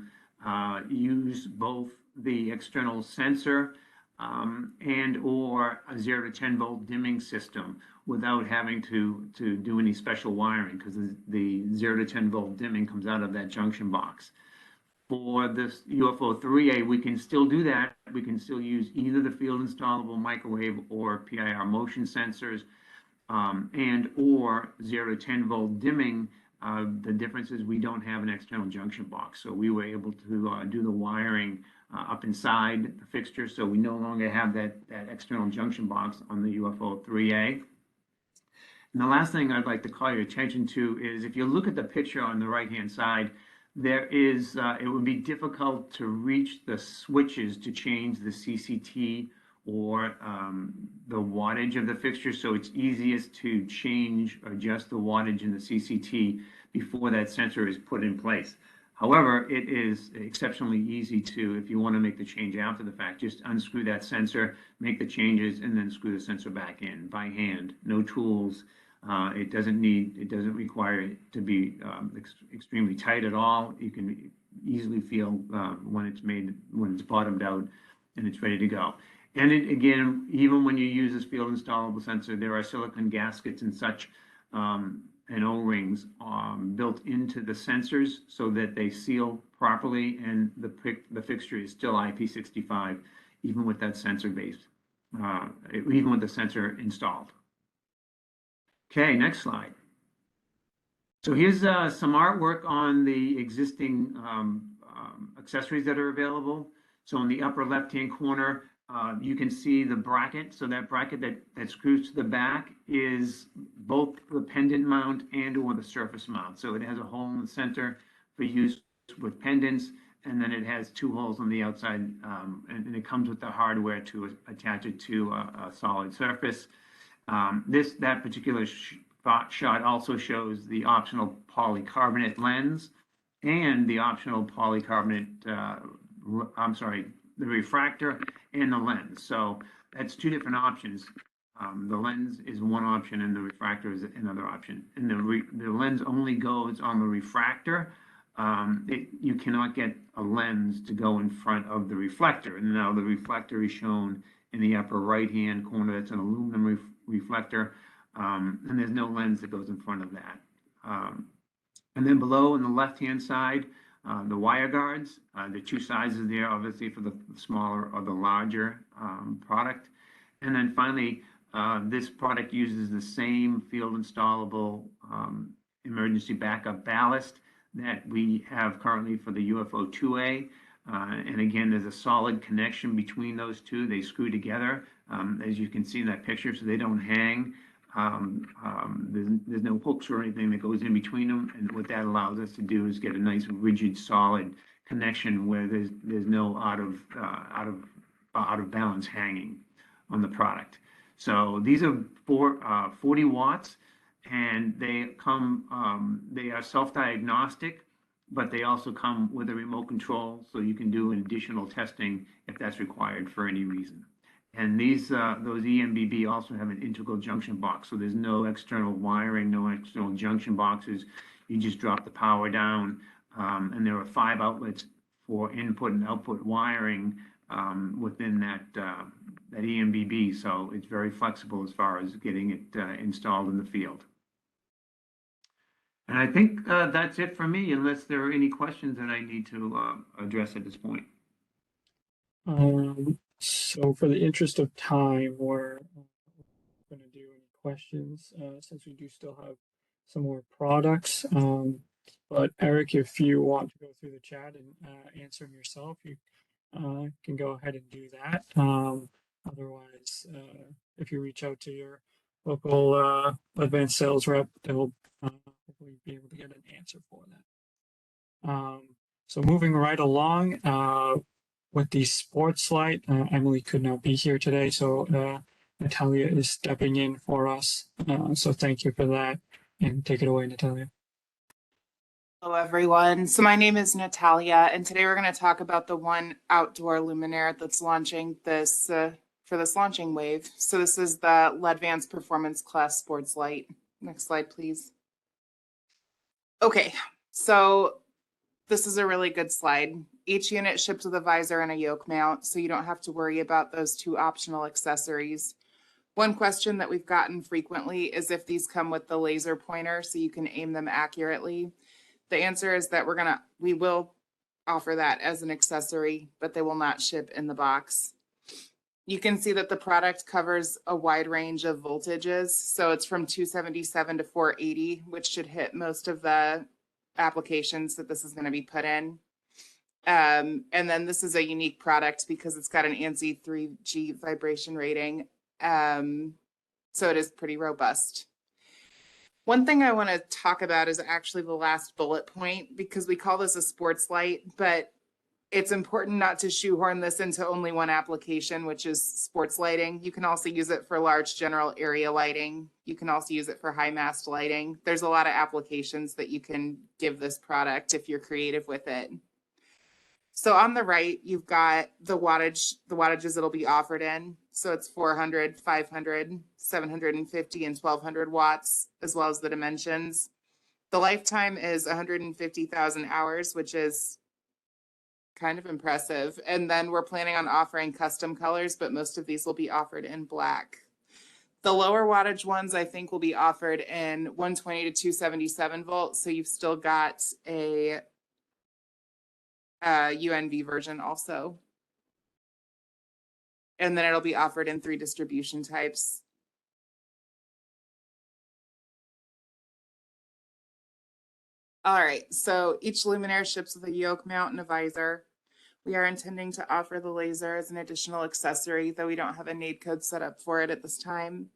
use both the external sensor and or a 0 to 10 volt dimming system without having to do any special wiring, because the 0 to 10 volt dimming comes out of that junction box. For this UFO 3A, we can still do that. We can still use either the field installable microwave or PIR motion sensors and or 0 to 10 volt dimming. The difference is we don't have an external junction box. So we were able to do the wiring up inside the fixture, so we no longer have that external junction box on the UFO 3A. And the last thing I'd like to call your attention to is if you look at the picture on the right-hand side, there is, it would be difficult to reach the switches to change the CCT or the wattage of the fixture. So it's easiest to change or adjust the wattage in the CCT before that sensor is put in place. However, it is exceptionally easy to, if you want to make the change after the fact, just unscrew that sensor, make the changes, and then screw the sensor back in by hand. No tools. It doesn't require it to be extremely tight at all. You can easily feel when it's bottomed out and it's ready to go. And again, even when you use this field installable sensor, there are silicone gaskets and such and O-rings built into the sensors so that they seal properly, and the fixture is still IP65 even with that sensor base, even with the sensor installed. Okay, next slide. So here's some artwork on the existing accessories that are available. So in the upper left-hand corner, you can see the bracket. So that bracket that screws to the back is both the pendant mount and or the surface mount. So it has a hole in the center for use with pendants, and then it has two holes on the outside, and it comes with the hardware to attach it to a solid surface. That particular shot also shows the optional polycarbonate lens and the optional polycarbonate, the refractor and the lens. So that's two different options. The lens is one option and the refractor is another option. And the lens only goes on the refractor. You cannot get a lens to go in front of the reflector. And now the reflector is shown in the upper right-hand corner. That's an aluminum reflector, and there's no lens that goes in front of that. And then below on the left-hand side, the wire guards, the two sizes there, obviously for the smaller or the larger product. And then finally, this product uses the same field installable emergency backup ballast that we have currently for the UFO 2A. And again, there's a solid connection between those two. They screw together, as you can see in that picture, so they don't hang. There's no hooks or anything that goes in between them, and what that allows us to do is get a nice rigid solid connection where there's no out of balance hanging on the product. So these are 40 watts, and they are self-diagnostic, but they also come with a remote control, so you can do additional testing if that's required for any reason. And those EMBB also have an integral junction box, so there's no external wiring, no external junction boxes. You just drop the power down, and there are 5 outlets for input and output wiring within that EMBB, so it's very flexible as far as getting it installed in the field. And I think that's it for me, unless there are any questions that I need to address at this point. So for the interest of time, we're going to do any questions since we do still have some more products. But Eric, if you want to go through the chat and answer them yourself, you can go ahead and do that. Otherwise, if you reach out to your local LEDVANCE sales rep, they'll hopefully be able to get an answer for that. So moving right along with the sports light, Emily could not be here today, so Natalia is stepping in for us. So thank you for that, and take it away, Natalia. Hello, everyone. So my name is Natalia, and today we're going to talk about the one outdoor luminaire that's launching this for this launching wave. So this is the LEDVANCE Performance Class Sports Light. Next slide, please. Okay, so this is a really good slide. Each unit ships with a visor and a yoke mount, so you don't have to worry about those 2 optional accessories. One question that we've gotten frequently is if these come with the laser pointer so you can aim them accurately. The answer is that we will offer that as an accessory, but they will not ship in the box. You can see that the product covers a wide range of voltages. So it's from 277 to 480, which should hit most of the applications that this is going to be put in. And then this is a unique product because it's got an ANSI 3G vibration rating. So it is pretty robust. One thing I want to talk about is actually the last bullet point, because we call this a sports light, but it's important not to shoehorn this into only one application, which is sports lighting. You can also use it for large general area lighting. You can also use it for high mast lighting. There's a lot of applications that you can give this product if you're creative with it. So on the right, you've got the wattages it'll be offered in. So it's 400, 500, 750, and 1200 watts, as well as the dimensions. The lifetime is 150,000 hours, which is kind of impressive. And then we're planning on offering custom colors, but most of these will be offered in black. The lower wattage ones, I think, will be offered in 120 to 277 volts. So you've still got a UNV version also. And then it'll be offered in 3 distribution types. All right, so each luminaire ships with a yoke mount and a visor. We are intending to offer the laser as an additional accessory, though we don't have a NAID code set up for it at this time.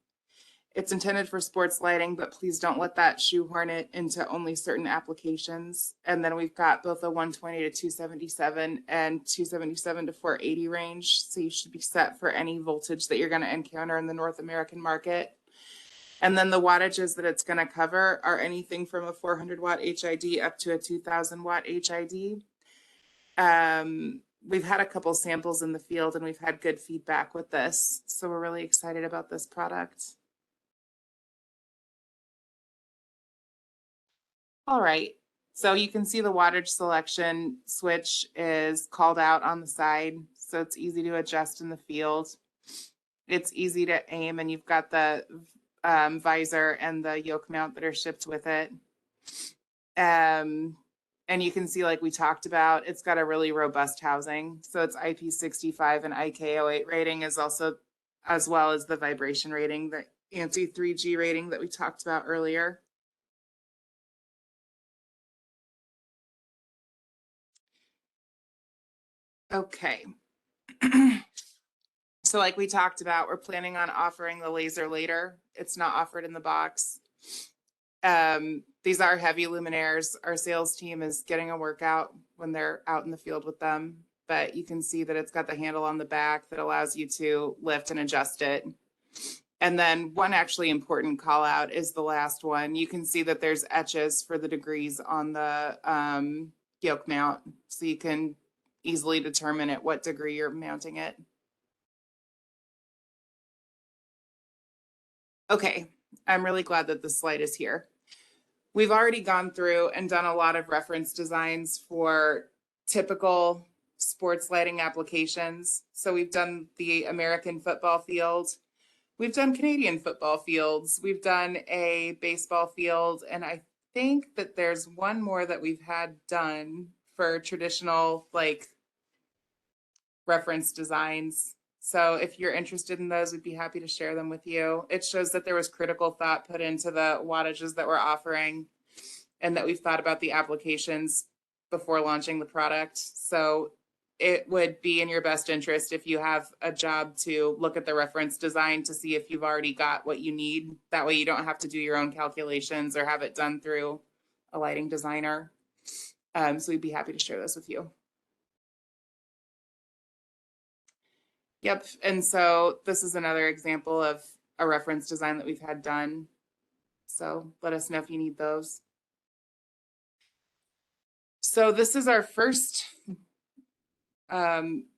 It's intended for sports lighting, but please don't let that shoehorn it into only certain applications. And then we've got both a 120 to 277 and 277 to 480 range. So you should be set for any voltage that you're going to encounter in the North American market. And then the wattages that it's going to cover are anything from a 400 watt HID up to a 2000 watt HID. We've had a couple samples in the field and we've had good feedback with this. So we're really excited about this product. All right, so you can see the wattage selection switch is called out on the side, so it's easy to adjust in the field. It's easy to aim, and you've got the visor and the yoke mount that are shipped with it. And you can see, like we talked about, it's got a really robust housing. So it's IP65 and IK08 rating is also, as well as the vibration rating, the ANSI 3G rating that we talked about earlier. Okay. So like we talked about, we're planning on offering the laser later. It's not offered in the box. These are heavy luminaires. Our sales team is getting a workout when they're out in the field with them, but you can see that it's got the handle on the back that allows you to lift and adjust it. And then one actually important call out is the last one. You can see that there's etches for the degrees on the yoke mount, so you can easily determine at what degree you're mounting it. Okay, I'm really glad that this slide is here. We've already gone through and done a lot of reference designs for typical sports lighting applications. So we've done the American football field. We've done Canadian football fields. We've done a baseball field. And I think that there's one more that we've had done for traditional like reference designs. So if you're interested in those, we'd be happy to share them with you. It shows that there was critical thought put into the wattages that we're offering and that we've thought about the applications before launching the product. So it would be in your best interest if you have a job to look at the reference design to see if you've already got what you need. That way you don't have to do your own calculations or have it done through a lighting designer. So we'd be happy to share this with you. Yep, and so this is another example of a reference design that we've had done. So let us know if you need those. So this is our first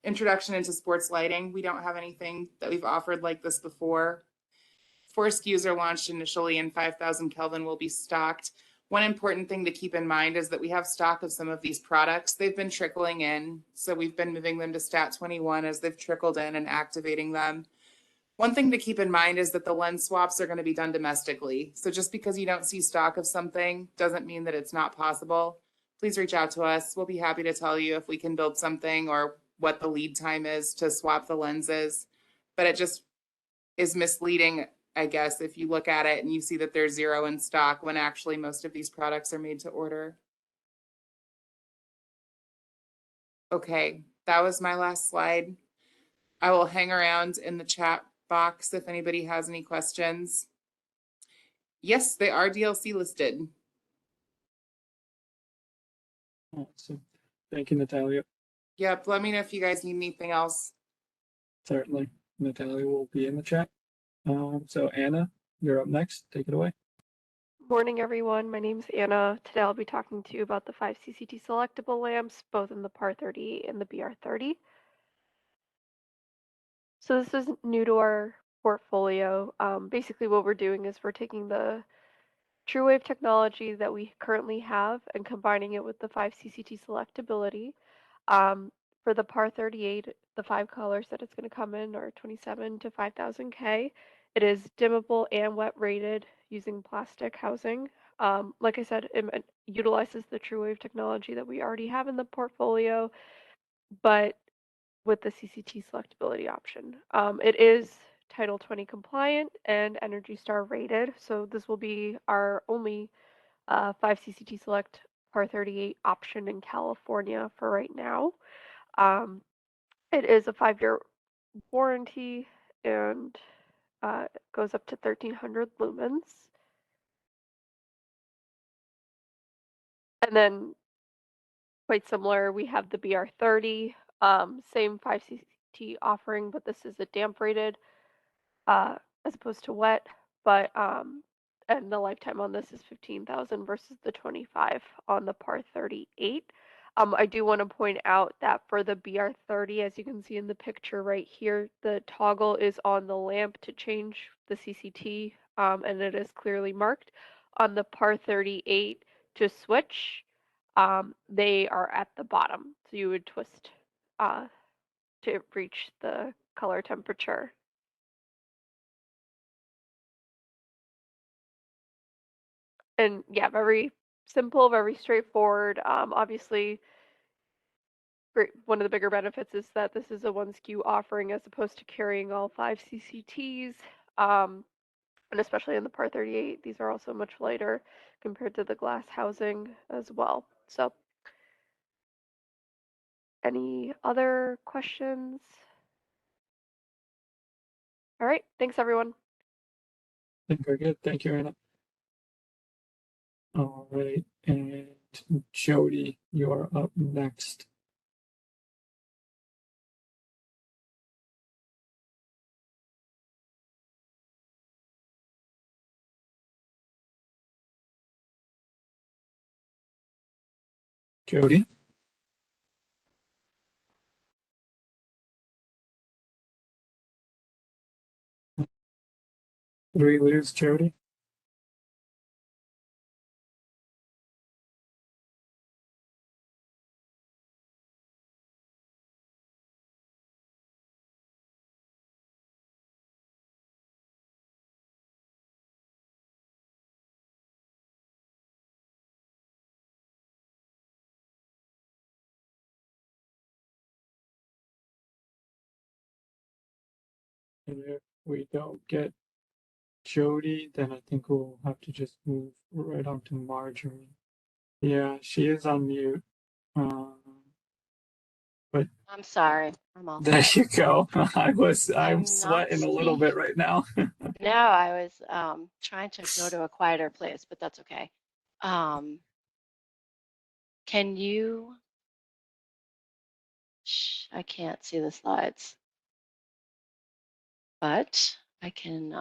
introduction into sports lighting. We don't have anything that we've offered like this before. 4 SKUs are launched initially and 5,000 Kelvin will be stocked. One important thing to keep in mind is that we have stock of some of these products. They've been trickling in. So we've been moving them to Stat 21 as they've trickled in and activating them. One thing to keep in mind is that the lens swaps are going to be done domestically. So just because you don't see stock of something doesn't mean that it's not possible. Please reach out to us. We'll be happy to tell you if we can build something or what the lead time is to swap the lenses. But it just is misleading, I guess, if you look at it and you see that there's 0 in stock when actually most of these products are made to order. Okay, that was my last slide. I will hang around in the chat box if anybody has any questions. Yes, they are DLC listed. Awesome. Thank you, Natalia. Yep, let me know if you guys need anything else. Certainly. Natalia will be in the chat. So Anna, you're up next. Take it away. Morning, everyone. My name is Anna. Today I'll be talking to you about the 5 CCT selectable lamps, both in the PAR 30 and the BR 30. So this is new to our portfolio. Basically what we're doing is we're taking the TrueWave technology that we currently have and combining it with the 5 CCT selectability. For the PAR 38, the 5 colors that it's going to come in are 27 to 5000 K. It is dimmable and wet rated using plastic housing. Like I said, it utilizes the TrueWave technology that we already have in the portfolio, but with the CCT selectability option. It is Title 20 compliant and Energy Star rated, so this will be our only 5 CCT Select PAR 38 option in California for right now. It is a 5-year warranty and it goes up to 1300 lumens. And then quite similar, we have the BR30, same 5 CCT offering, but this is a damp rated as opposed to wet, but and the lifetime on this is 15,000 versus the 25 on the PAR 38. I do want to point out that for the BR30, as you can see in the picture right here, the toggle is on the lamp to change the CCT, and it is clearly marked. On the PAR 38 to switch, they are at the bottom, so you would twist to reach the color temperature. And yeah, very simple, very straightforward. Obviously, one of the bigger benefits is that this is a one SKU offering as opposed to carrying all 5 CCTs. And especially in the PAR 38, these are also much lighter compared to the glass housing as well. So, any other questions? All right, thanks everyone. I think we're good. Thank you, Anna. All right, and Jody, you're up next. Jody? Did we lose Jody? And if we don't get Jody, then I think we'll have to just move right on to Marjorie. Yeah, she is on mute. But I'm sorry. I'm all there set. you go. I'm I'm sweating not a little bit right now. No, I was trying to go to a quieter place, but that's okay. Can you? I can't see the slides, but I can.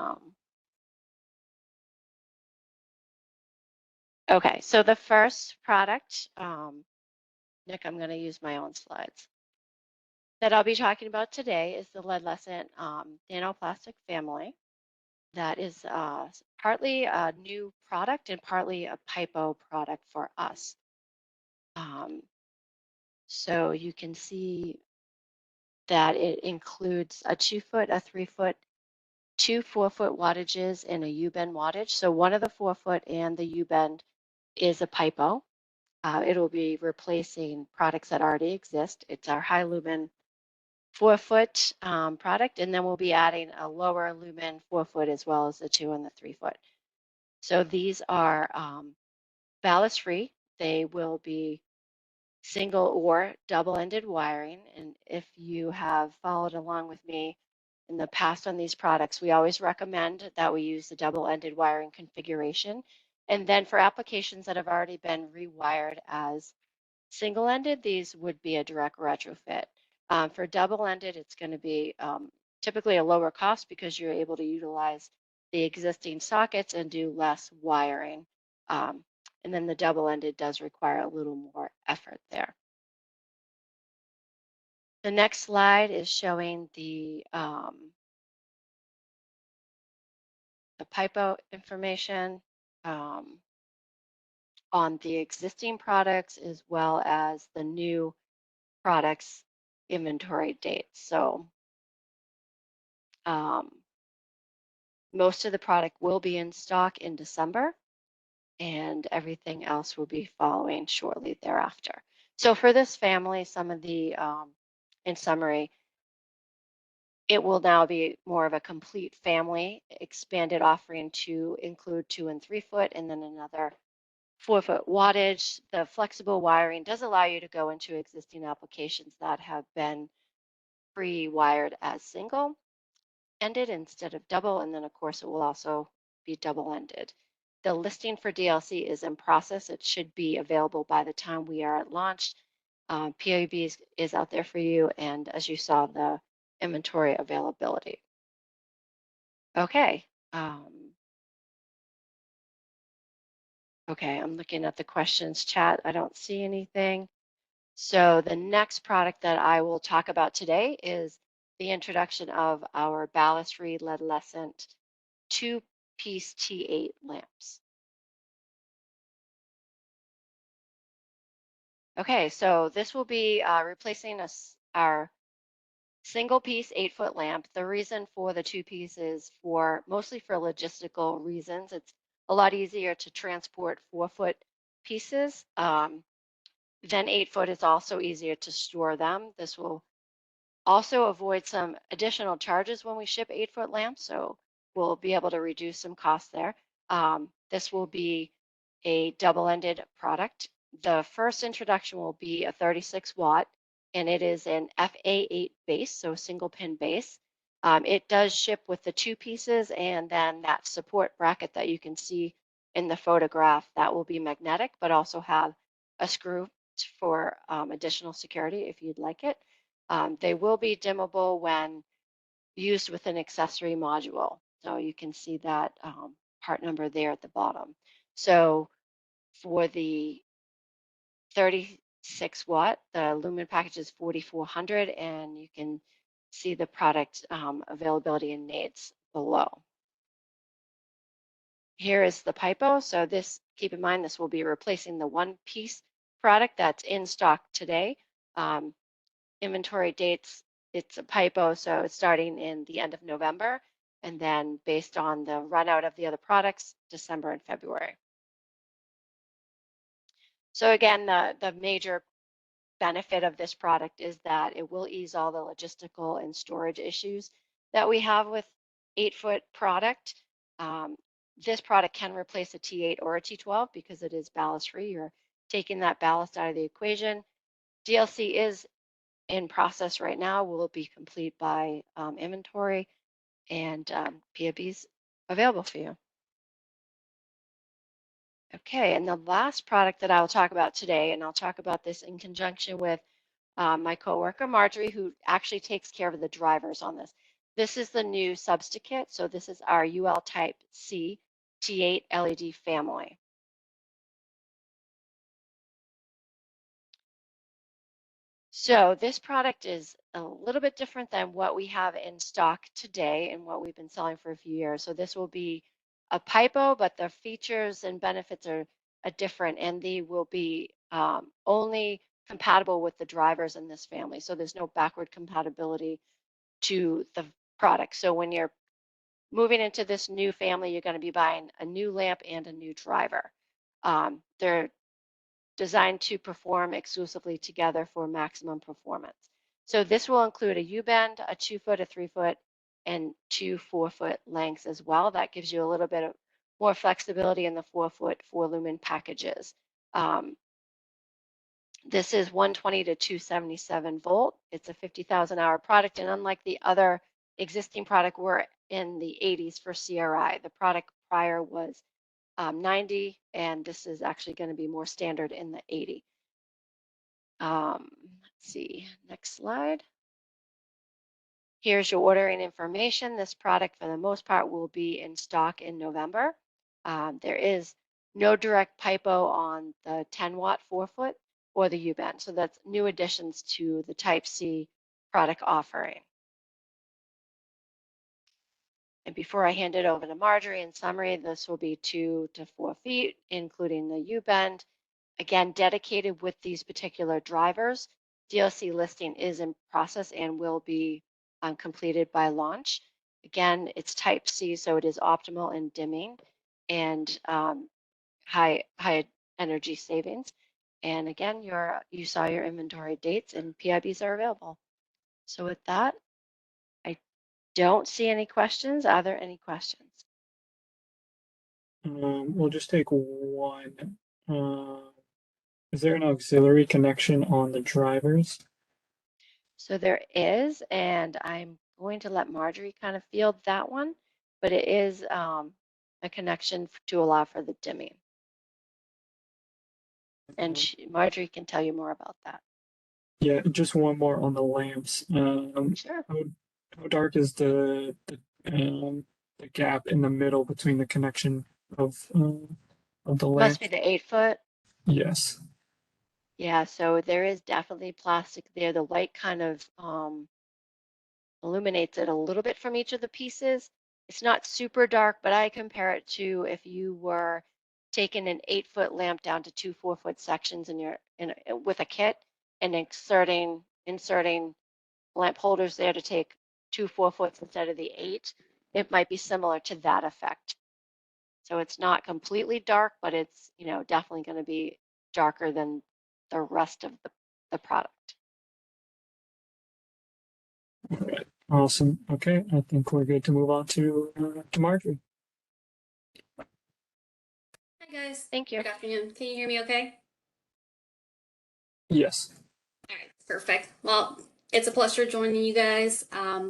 Okay, so the first product, Nick, I'm going to use my own slides, that I'll be talking about today is the lead-lescent nanoplastic family. That is partly a new product and partly a PIPO product for us. So you can see that it includes a 2-foot, a 3-foot, 2 4-foot wattages, and a U-bend wattage. So one of the 4-foot and the U-bend is a PIPO. It'll be replacing products that already exist. It's our high lumen 4-foot product, and then we'll be adding a lower lumen 4-foot as well as the 2 and the 3-foot. So these are ballast free. They will be single or double-ended wiring. And if you have followed along with me in the past on these products, we always recommend that we use the double-ended wiring configuration. And then for applications that have already been rewired as single-ended, these would be a direct retrofit. For double-ended, it's going to be typically a lower cost because you're able to utilize the existing sockets and do less wiring. And then the double-ended does require a little more effort there. The next slide is showing the PIPO information on the existing products as well as the new products inventory dates. So most of the product will be in stock in December, and everything else will be following shortly thereafter. So for this family, some of the, in summary, it will now be more of a complete family expanded offering to include 2 and 3 foot and then another 4 foot wattage. The flexible wiring does allow you to go into existing applications that have been pre-wired as single ended instead of double. And then of course it will also be double ended. The listing for DLC is in process. It should be available by the time we are at launch. POB is out there for you. And as you saw, the inventory availability. Okay. Okay, I'm looking at the questions chat. I don't see anything. So the next product that I will talk about today is the introduction of our ballast-free lead-lescent 2-piece T8 lamps. Okay, so this will be replacing our single-piece 8-foot lamp. The reason for the 2-piece is mostly for logistical reasons. It's a lot easier to transport 4-foot pieces. Then 8-foot is also easier to store them. This will also avoid some additional charges when we ship 8-foot lamps, so we'll be able to reduce some costs there. This will be a double-ended product. The first introduction will be a 36 watt, and it is an FA8 base, so single pin base. It does ship with the 2 pieces and then that support bracket that you can see in the photograph that will be magnetic, but also have a screw for additional security if you'd like it. They will be dimmable when used with an accessory module. So you can see that part number there at the bottom. So for the 36 watt, the lumen package is 4,400, and you can see the product availability and needs below. Here is the PIPO. So this, keep in mind, this will be replacing the 1-piece product that's in stock today. Inventory dates, it's a PIPO, so it's starting in the end of November, and then based on the run out of the other products, December and February. So again, the major benefit of this product is that it will ease all the logistical and storage issues that we have with 8-foot product. This product can replace a T8 or a T12 because it is ballast free. You're taking that ballast out of the equation. DLC is in process right now, will be complete by inventory, and POB's available for you. Okay, and the last product that I'll talk about today, and I'll talk about this in conjunction with my coworker Marjorie, who actually takes care of the drivers on this. This is the new substikit. So this is our UL Type C T8 LED family. So this product is a little bit different than what we have in stock today and what we've been selling for a few years. So this will be a PIPO, but the features and benefits are different, and they will be only compatible with the drivers in this family. So there's no backward compatibility to the product. So when you're moving into this new family, you're going to be buying a new lamp and a new driver. They're designed to perform exclusively together for maximum performance. So this will include a U-bend, a 2-foot, a 3-foot, and 2 4-foot lengths as well. That gives you a little bit of more flexibility in the 4-foot 4-lumen packages. This is 120 to 277 volt. It's a 50,000 hour product. And unlike the other existing product, we're in the 80s for CRI. The product prior was 90, and this is actually going to be more standard in the 80. Let's see, next slide. Here's your ordering information. This product, for the most part, will be in stock in November. There is no direct PIPO on the 10-watt 4-foot or the U-bend. So that's new additions to the Type C product offering. And before I hand it over to Marjorie, in summary, this will be 2 to 4 feet, including the U-bend. Again, dedicated with these particular drivers. DLC listing is in process and will be completed by launch. Again, it's Type C, so it is optimal in dimming and high energy savings. And again, you saw your inventory dates and PIBs are available. So with that, I don't see any questions. Are there any questions? We'll just take one. Is there an auxiliary connection on the drivers? So there is, and I'm going to let Marjorie kind of field that one, but it is a connection to allow for the dimming. And Marjorie can tell you more about that. Yeah, just one more on the lamps. Sure. How dark is the gap in the middle between the connection of the lamp? Must be the 8-foot. Yes. Yeah, so there is definitely plastic there. The light kind of illuminates it a little bit from each of the pieces. It's not super dark, but I compare it to if you were taking an 8-foot lamp down to 2 4-foot sections with a kit and inserting lamp holders there to take 2 4-foots instead of the 8. It might be similar to that effect. So it's not completely dark, but it's definitely going to be darker than the rest of the product. All right. Awesome. Okay, I think we're good to move on to Marjorie. Hi guys. Thank you. Good afternoon. Can you hear me okay? Yes. All right, perfect. Well, it's a pleasure joining you guys.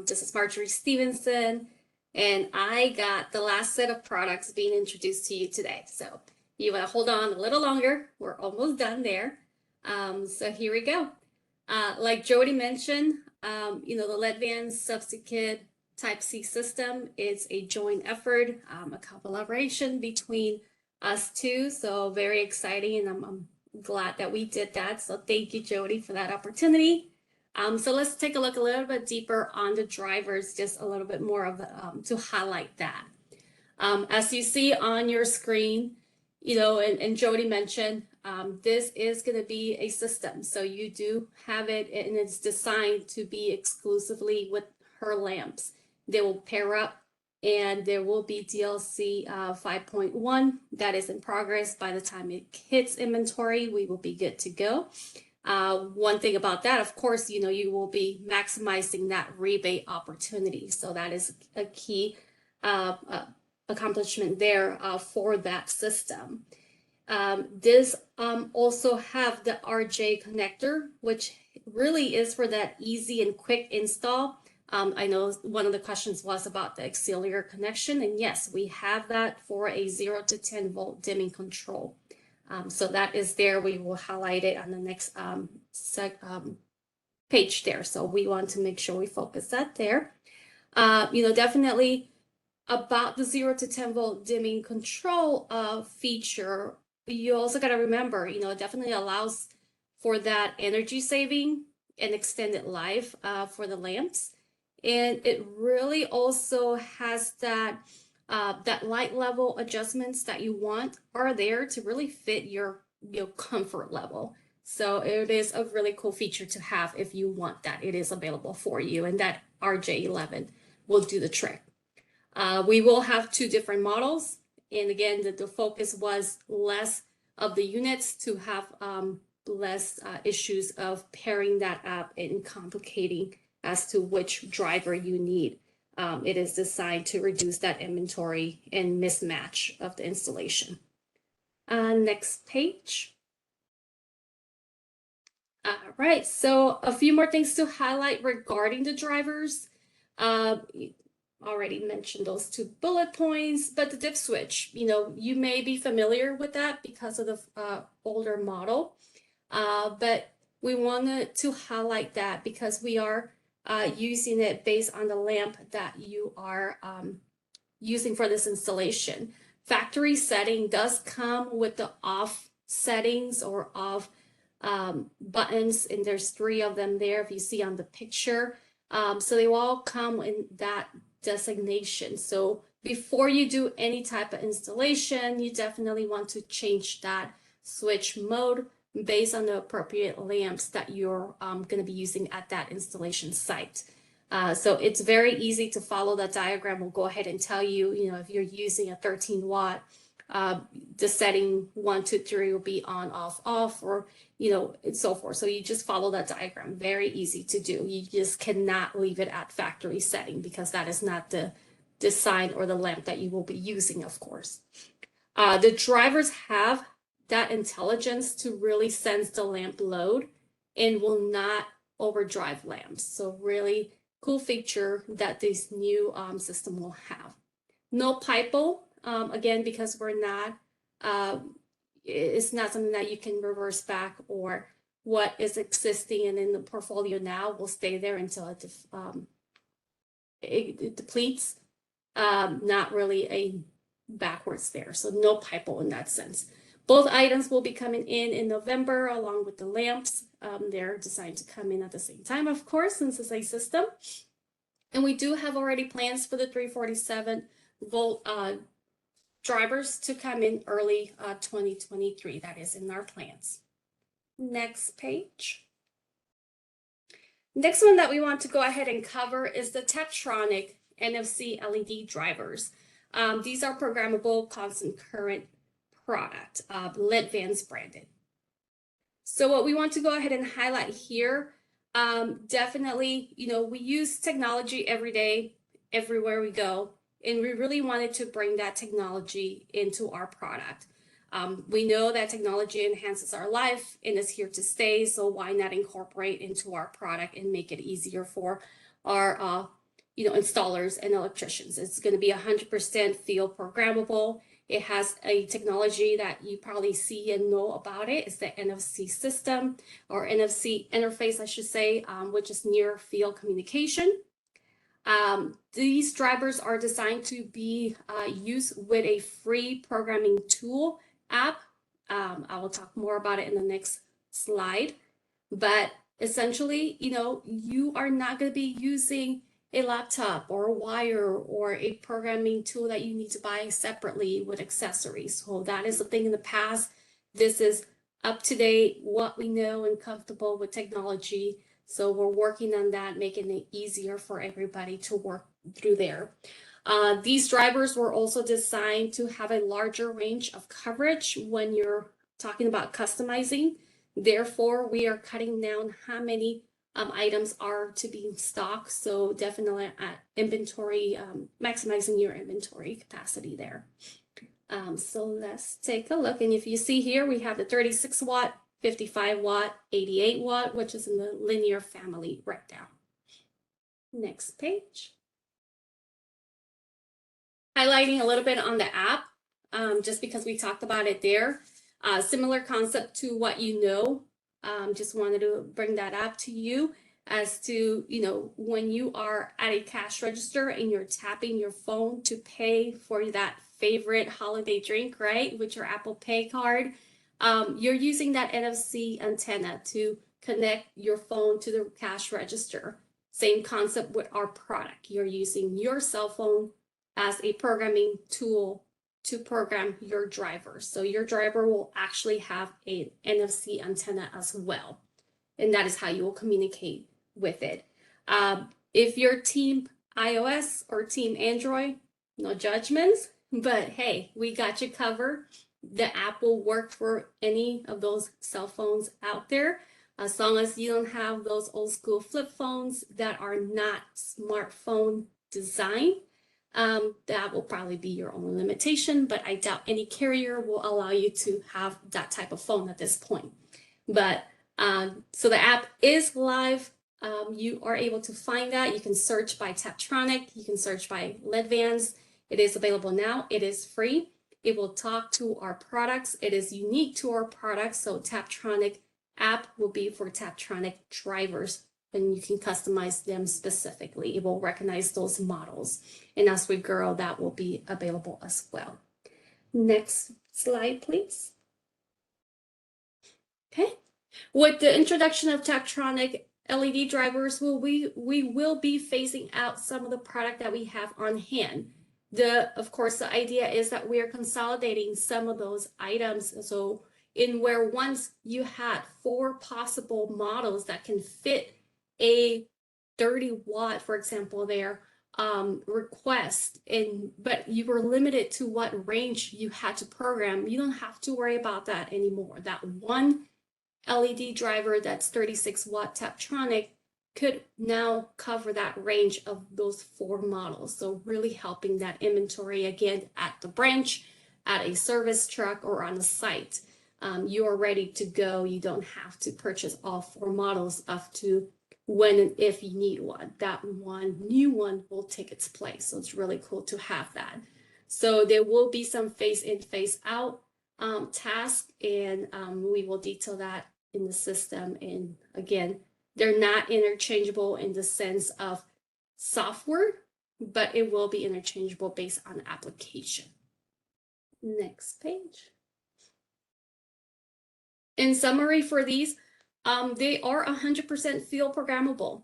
This is Marjorie Stevenson, and I got the last set of products being introduced to you today. So you want to hold on a little longer. We're almost done there. So here we go. Like Jody mentioned, the LEDVANCE Substitute Type C system is a joint effort, a collaboration between us two. So very exciting, and I'm glad that we did that. So thank you, Jody, for that opportunity. So let's take a look a little bit deeper on the drivers, just a little bit more of to highlight that. As you see on your screen, and Jody mentioned, this is going to be a system. So you do have it, and it's designed to be exclusively with her lamps. They will pair up, and there will be DLC 5.1 that is in progress. By the time it hits inventory, we will be good to go. One thing about that, of course, you will be maximizing that rebate opportunity. So that is a key accomplishment there for that system. This also have the RJ connector, which really is for that easy and quick install. I know one of the questions was about the auxiliary connection, and yes, we have that for a 0 to 10 volt dimming control. So that is there. We will highlight it on the next page there. So we want to make sure we focus that there. Definitely about the 0 to 10 volt dimming control feature, you also got to remember, it definitely allows for that energy saving and extended life for the lamps. And it really also has that light level adjustments that you want are there to really fit your comfort level. So it is a really cool feature to have if you want that. It is available for you, and that RJ11 will do the trick. We will have 2 different models. And again, the focus was less of the units to have less issues of pairing that up and complicating as to which driver you need. It is designed to reduce that inventory and mismatch of the installation. Next page. All right, so a few more things to highlight regarding the drivers. Already mentioned those 2 bullet points, but the dip switch, you may be familiar with that because of the older model, but we wanted to highlight that because we are using it based on the lamp that you are using for this installation. Factory setting does come with the off settings or off buttons, and there's 3 of them there if you see on the picture. So they will all come in that designation. So before you do any type of installation, you definitely want to change that switch mode based on the appropriate lamps that you're going to be using at that installation site. So it's very easy to follow that diagram. We'll go ahead and tell you, if you're using a 13 watt, the setting 1, 2, 3 will be on, off, or, and so forth. So you just follow that diagram. Very easy to do. You just cannot leave it at factory setting because that is not the design or the lamp that you will be using, of course. The drivers have that intelligence to really sense the lamp load and will not overdrive lamps. So really cool feature that this new system will have. No pipo, again, because we're not, it's not something that you can reverse back, or what is existing and in the portfolio now will stay there until it depletes. Not really a backwards there, so no pipo in that sense. Both items will be coming in November along with the lamps. They're designed to come in at the same time, of course, since it's a system. And we do have already plans for the 347 volt drivers to come in early 2023. That is in our plans. Next page. Next one that we want to go ahead and cover is the Tektronix NFC LED drivers. These are programmable constant current product, LEDVANCE branded. So what we want to go ahead and highlight here, definitely, we use technology every day, everywhere we go, and we really wanted to bring that technology into our product. We know that technology enhances our life and is here to stay, so why not incorporate into our product and make it easier for our installers and electricians. It's going to be 100% field programmable. It has a technology that you probably see and know about it. It's the NFC system, or NFC interface, I should say, which is near field communication. These drivers are designed to be used with a free programming tool app. I will talk more about it in the next slide. But essentially, you are not going to be using a laptop or a wire or a programming tool that you need to buy separately with accessories. So that is a thing in the past. This is up to date, what we know and comfortable with technology. So we're working on that, making it easier for everybody to work through there. These drivers were also designed to have a larger range of coverage when you're talking about customizing. Therefore, we are cutting down how many items are to be in stock. So definitely at inventory, maximizing your inventory capacity there. So let's take a look. And if you see here, we have the 36 watt, 55 watt, 88 watt, which is in the linear family right now. Next page. Highlighting a little bit on the app, just because we talked about it there. Similar concept to what you know. Just wanted to bring that up to you as to, when you are at a cash register and you're tapping your phone to pay for that favorite holiday drink, right, with your Apple Pay card, you're using that NFC antenna to connect your phone to the cash register. Same concept with our product. You're using your cell phone as a programming tool to program your driver. So your driver will actually have an NFC antenna as well. And that is how you will communicate with it. If you're team iOS or team Android, no judgments, but hey, we got you covered. The app will work for any of those cell phones out there, as long as you don't have those old school flip phones that are not smartphone designed. That will probably be your only limitation, but I doubt any carrier will allow you to have that type of phone at this point. But So the app is live. You are able to find that. You can search by Taptronic. You can search by LEDVANCE. It is available now. It is free. It will talk to our products. It is unique to our products. So Taptronic app will be for Taptronic drivers, and you can customize them specifically. It will recognize those models. And as we grow, that will be available as well. Next slide, please. Okay. With the introduction of Taptronic LED drivers, we will be phasing out some of the product that we have on hand. Of course, the idea is that we are consolidating some of those items. So in where once you had 4 possible models that can fit a 30 watt, for example, there, request, but you were limited to what range you had to program, you don't have to worry about that anymore. That one LED driver that's 36 watt Taptronic could now cover that range of those 4 models. So really helping that inventory again at the branch, at a service truck, or on the site. You are ready to go. You don't have to purchase all 4 models up to when and if you need one. That one new one will take its place. So it's really cool to have that. So there will be some phase in, phase out task, and we will detail that in the system. And again, they're not interchangeable in the sense of software, but it will be interchangeable based on application. Next page. In summary for these, they are 100% field programmable,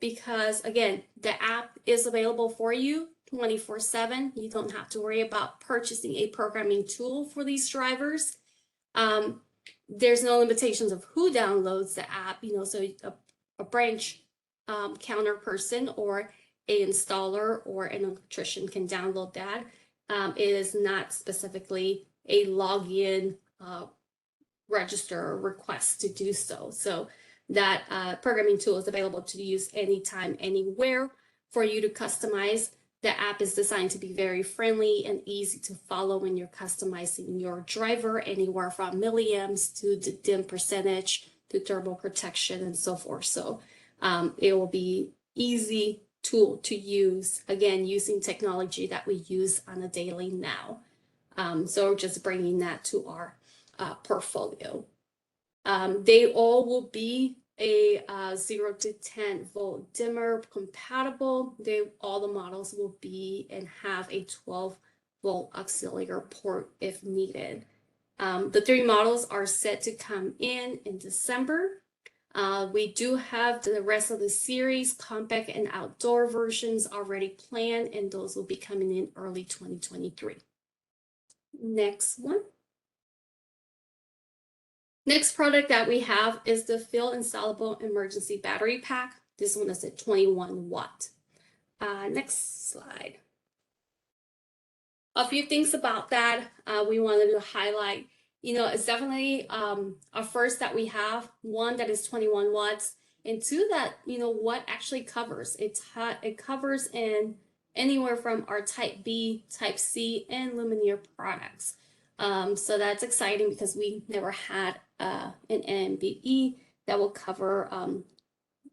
because again, the app is available for you 24/7. You don't have to worry about purchasing a programming tool for these drivers. There's no limitations of who downloads the app, so a branch counter person or a installer or an electrician can download that. It is not specifically a login register or request to do so. So that programming tool is available to use anytime, anywhere for you to customize. The app is designed to be very friendly and easy to follow when you're customizing your driver, anywhere from milliamps to the dim percentage to thermal protection and so forth. So it will be easy tool to use, again, using technology that we use on a daily now. So we're just bringing that to our portfolio. They all will be a 0 to 10 volt dimmer compatible. All the models will be and have a 12 volt auxiliary port if needed. The 3 models are set to come in December. We do have the rest of the series, compact and outdoor versions already planned, and those will be coming in early 2023. Next one. Next product that we have is the field installable emergency battery pack. This one is a 21 watt. Next slide. A few things about that we wanted to highlight. It's definitely a first that we have, one that is 21 watts, and 2 that, what actually covers. It covers in anywhere from our Type B, Type C, and Luminaire products. So that's exciting because we never had an NMBE that will cover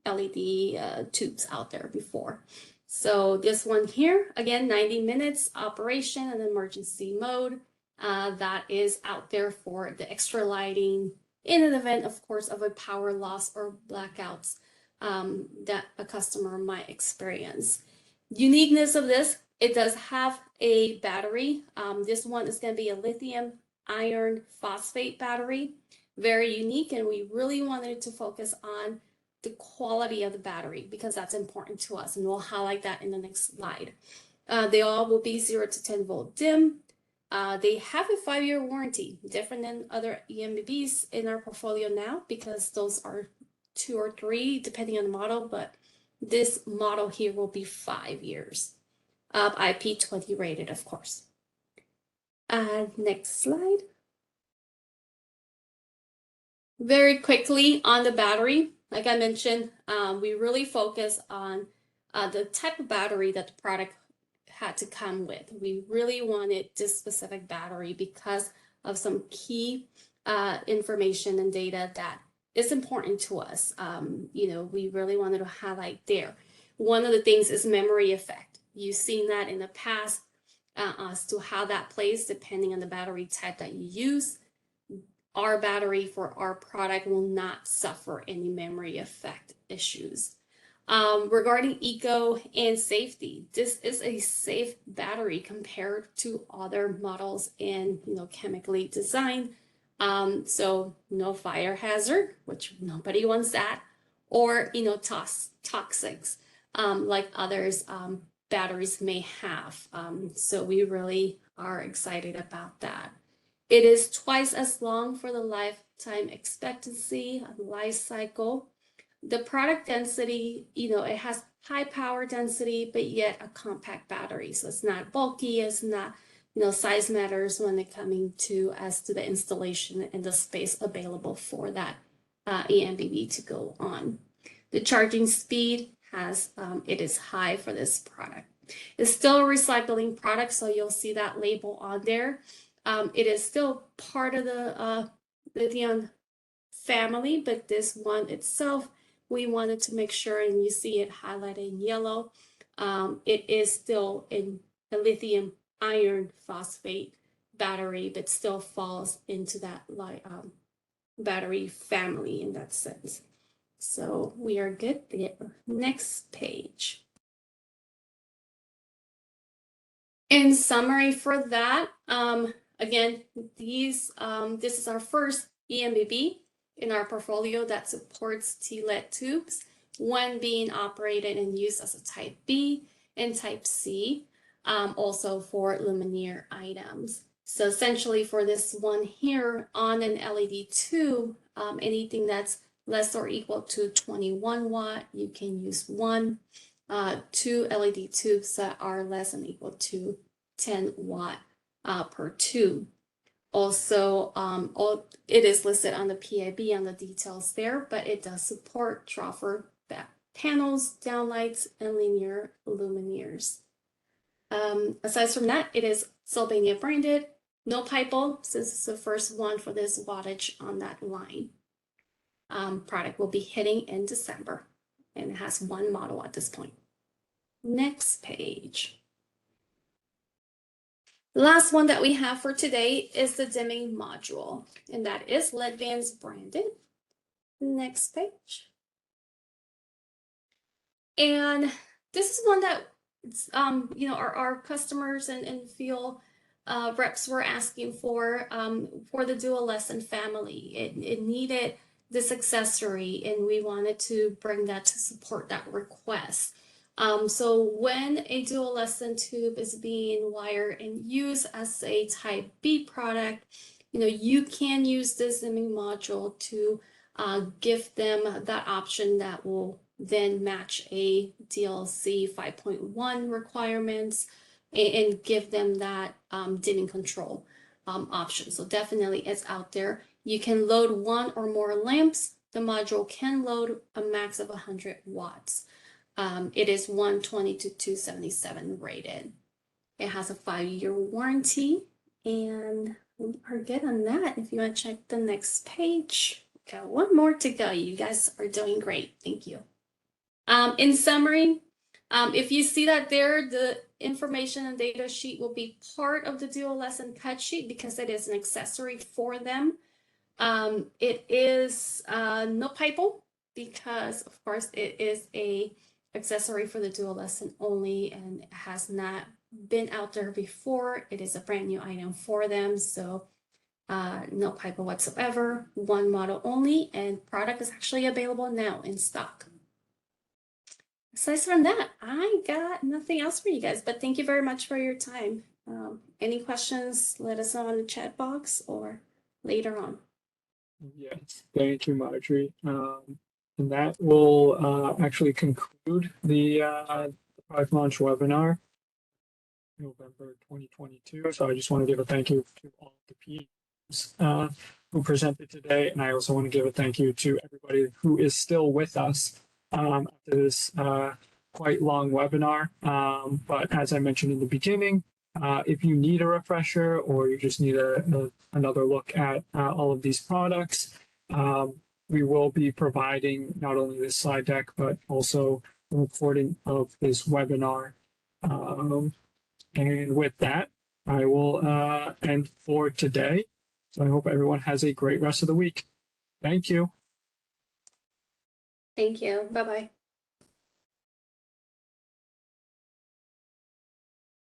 LED tubes out there before. So this one here, again, 90 minutes operation and emergency mode. That is out there for the extra lighting in an event, of course, of a power loss or blackouts that a customer might experience. Uniqueness of this, it does have a battery. This one is going to be a lithium iron phosphate battery. Very unique, and we really wanted to focus on the quality of the battery because that's important to us, and we'll highlight that in the next slide. They all will be 0 to 10 volt dim. They have a 5-year warranty, different than other EMBs in our portfolio now because those are 2 or 3 depending on the model, but this model here will be 5 years. IP20 rated, of course. Next slide. Very quickly on the battery, like I mentioned, we really focus on the type of battery that the product had to come with. We really wanted this specific battery because of some key information and data that is important to us. We really wanted to highlight there. One of the things is memory effect. You've seen that in the past as to how that plays depending on the battery type that you use. Our battery for our product will not suffer any memory effect issues. Regarding eco and safety, this is a safe battery compared to other models in chemically designed. So no fire hazard, which nobody wants that, or toxics like others batteries may have. So we really are excited about that. It is twice as long for the lifetime expectancy life cycle. The product density, it has high power density, but yet a compact battery. So it's not bulky, it's not, size matters when it coming to as to the installation and the space available for that EMBB to go on. The charging speed it is high for this product. It's still a recycling product, so you'll see that label on there. It is still part of the lithium family, but this one itself, we wanted to make sure, and you see it highlighted in yellow, it is still in a lithium iron phosphate battery, but still falls into that battery family in that sense. So we are good there. Next page. In summary for that, again, this is our first EMBB in our portfolio that supports TLED tubes, one being operated and used as a type B and type C, also for luminaire items. So essentially for this one here on an LED tube, anything that's less or equal to 21 watt, you can use one. 2 LED tubes that are less than equal to 10 watt per tube. Also, it is listed on the PIB on the details there, but it does support dropper back panels, downlights, and linear luminaires. Aside from that, it is Sylvania branded, no pipo, since it's the first one for this wattage on that line. Product will be hitting in December, and it has one model at this point. Next page. The last one that we have for today is the dimming module, and that is LEDVANCE branded. Next page. And this is one that our customers and field reps were asking for the dual lesson family. It needed this accessory, and we wanted to bring that to support that request. So when a dual lesson tube is being wired and used as a type B product, you can use this dimming module to give them that option that will then match a DLC 5.1 requirements and give them that dimming control option. So definitely it's out there. You can load one or more lamps. The module can load a max of 100 watts. It is 120 to 277 rated. It has a 5-year warranty, and we are good on that. If you want to check the next page, got one more to go. You guys are doing great. Thank you. In summary, if you see that there, the information and data sheet will be part of the dual lesson cut sheet because it is an accessory for them. It is no pipo because, of course, it is a accessory for the dual lesson only and has not been out there before. It is a brand new item for them, so no pipo whatsoever. One model only, and product is actually available now in stock. Aside from that, I got nothing else for you guys, but thank you very much for your time. Any questions, let us know in the chat box or later on. Yes, thank you, Marjorie. And that will actually conclude the product launch webinar, November 2022. So I just want to give a thank you to all the peeps who presented today. And I also want to give a thank you to everybody who is still with us after this quite long webinar. But as I mentioned in the beginning, if you need a refresher or you just need another look at all of these products, we will be providing not only this slide deck, but also a recording of this webinar. And with that, I will end for today. So I hope everyone has a great rest of the week. Thank you. Thank you. Bye-bye.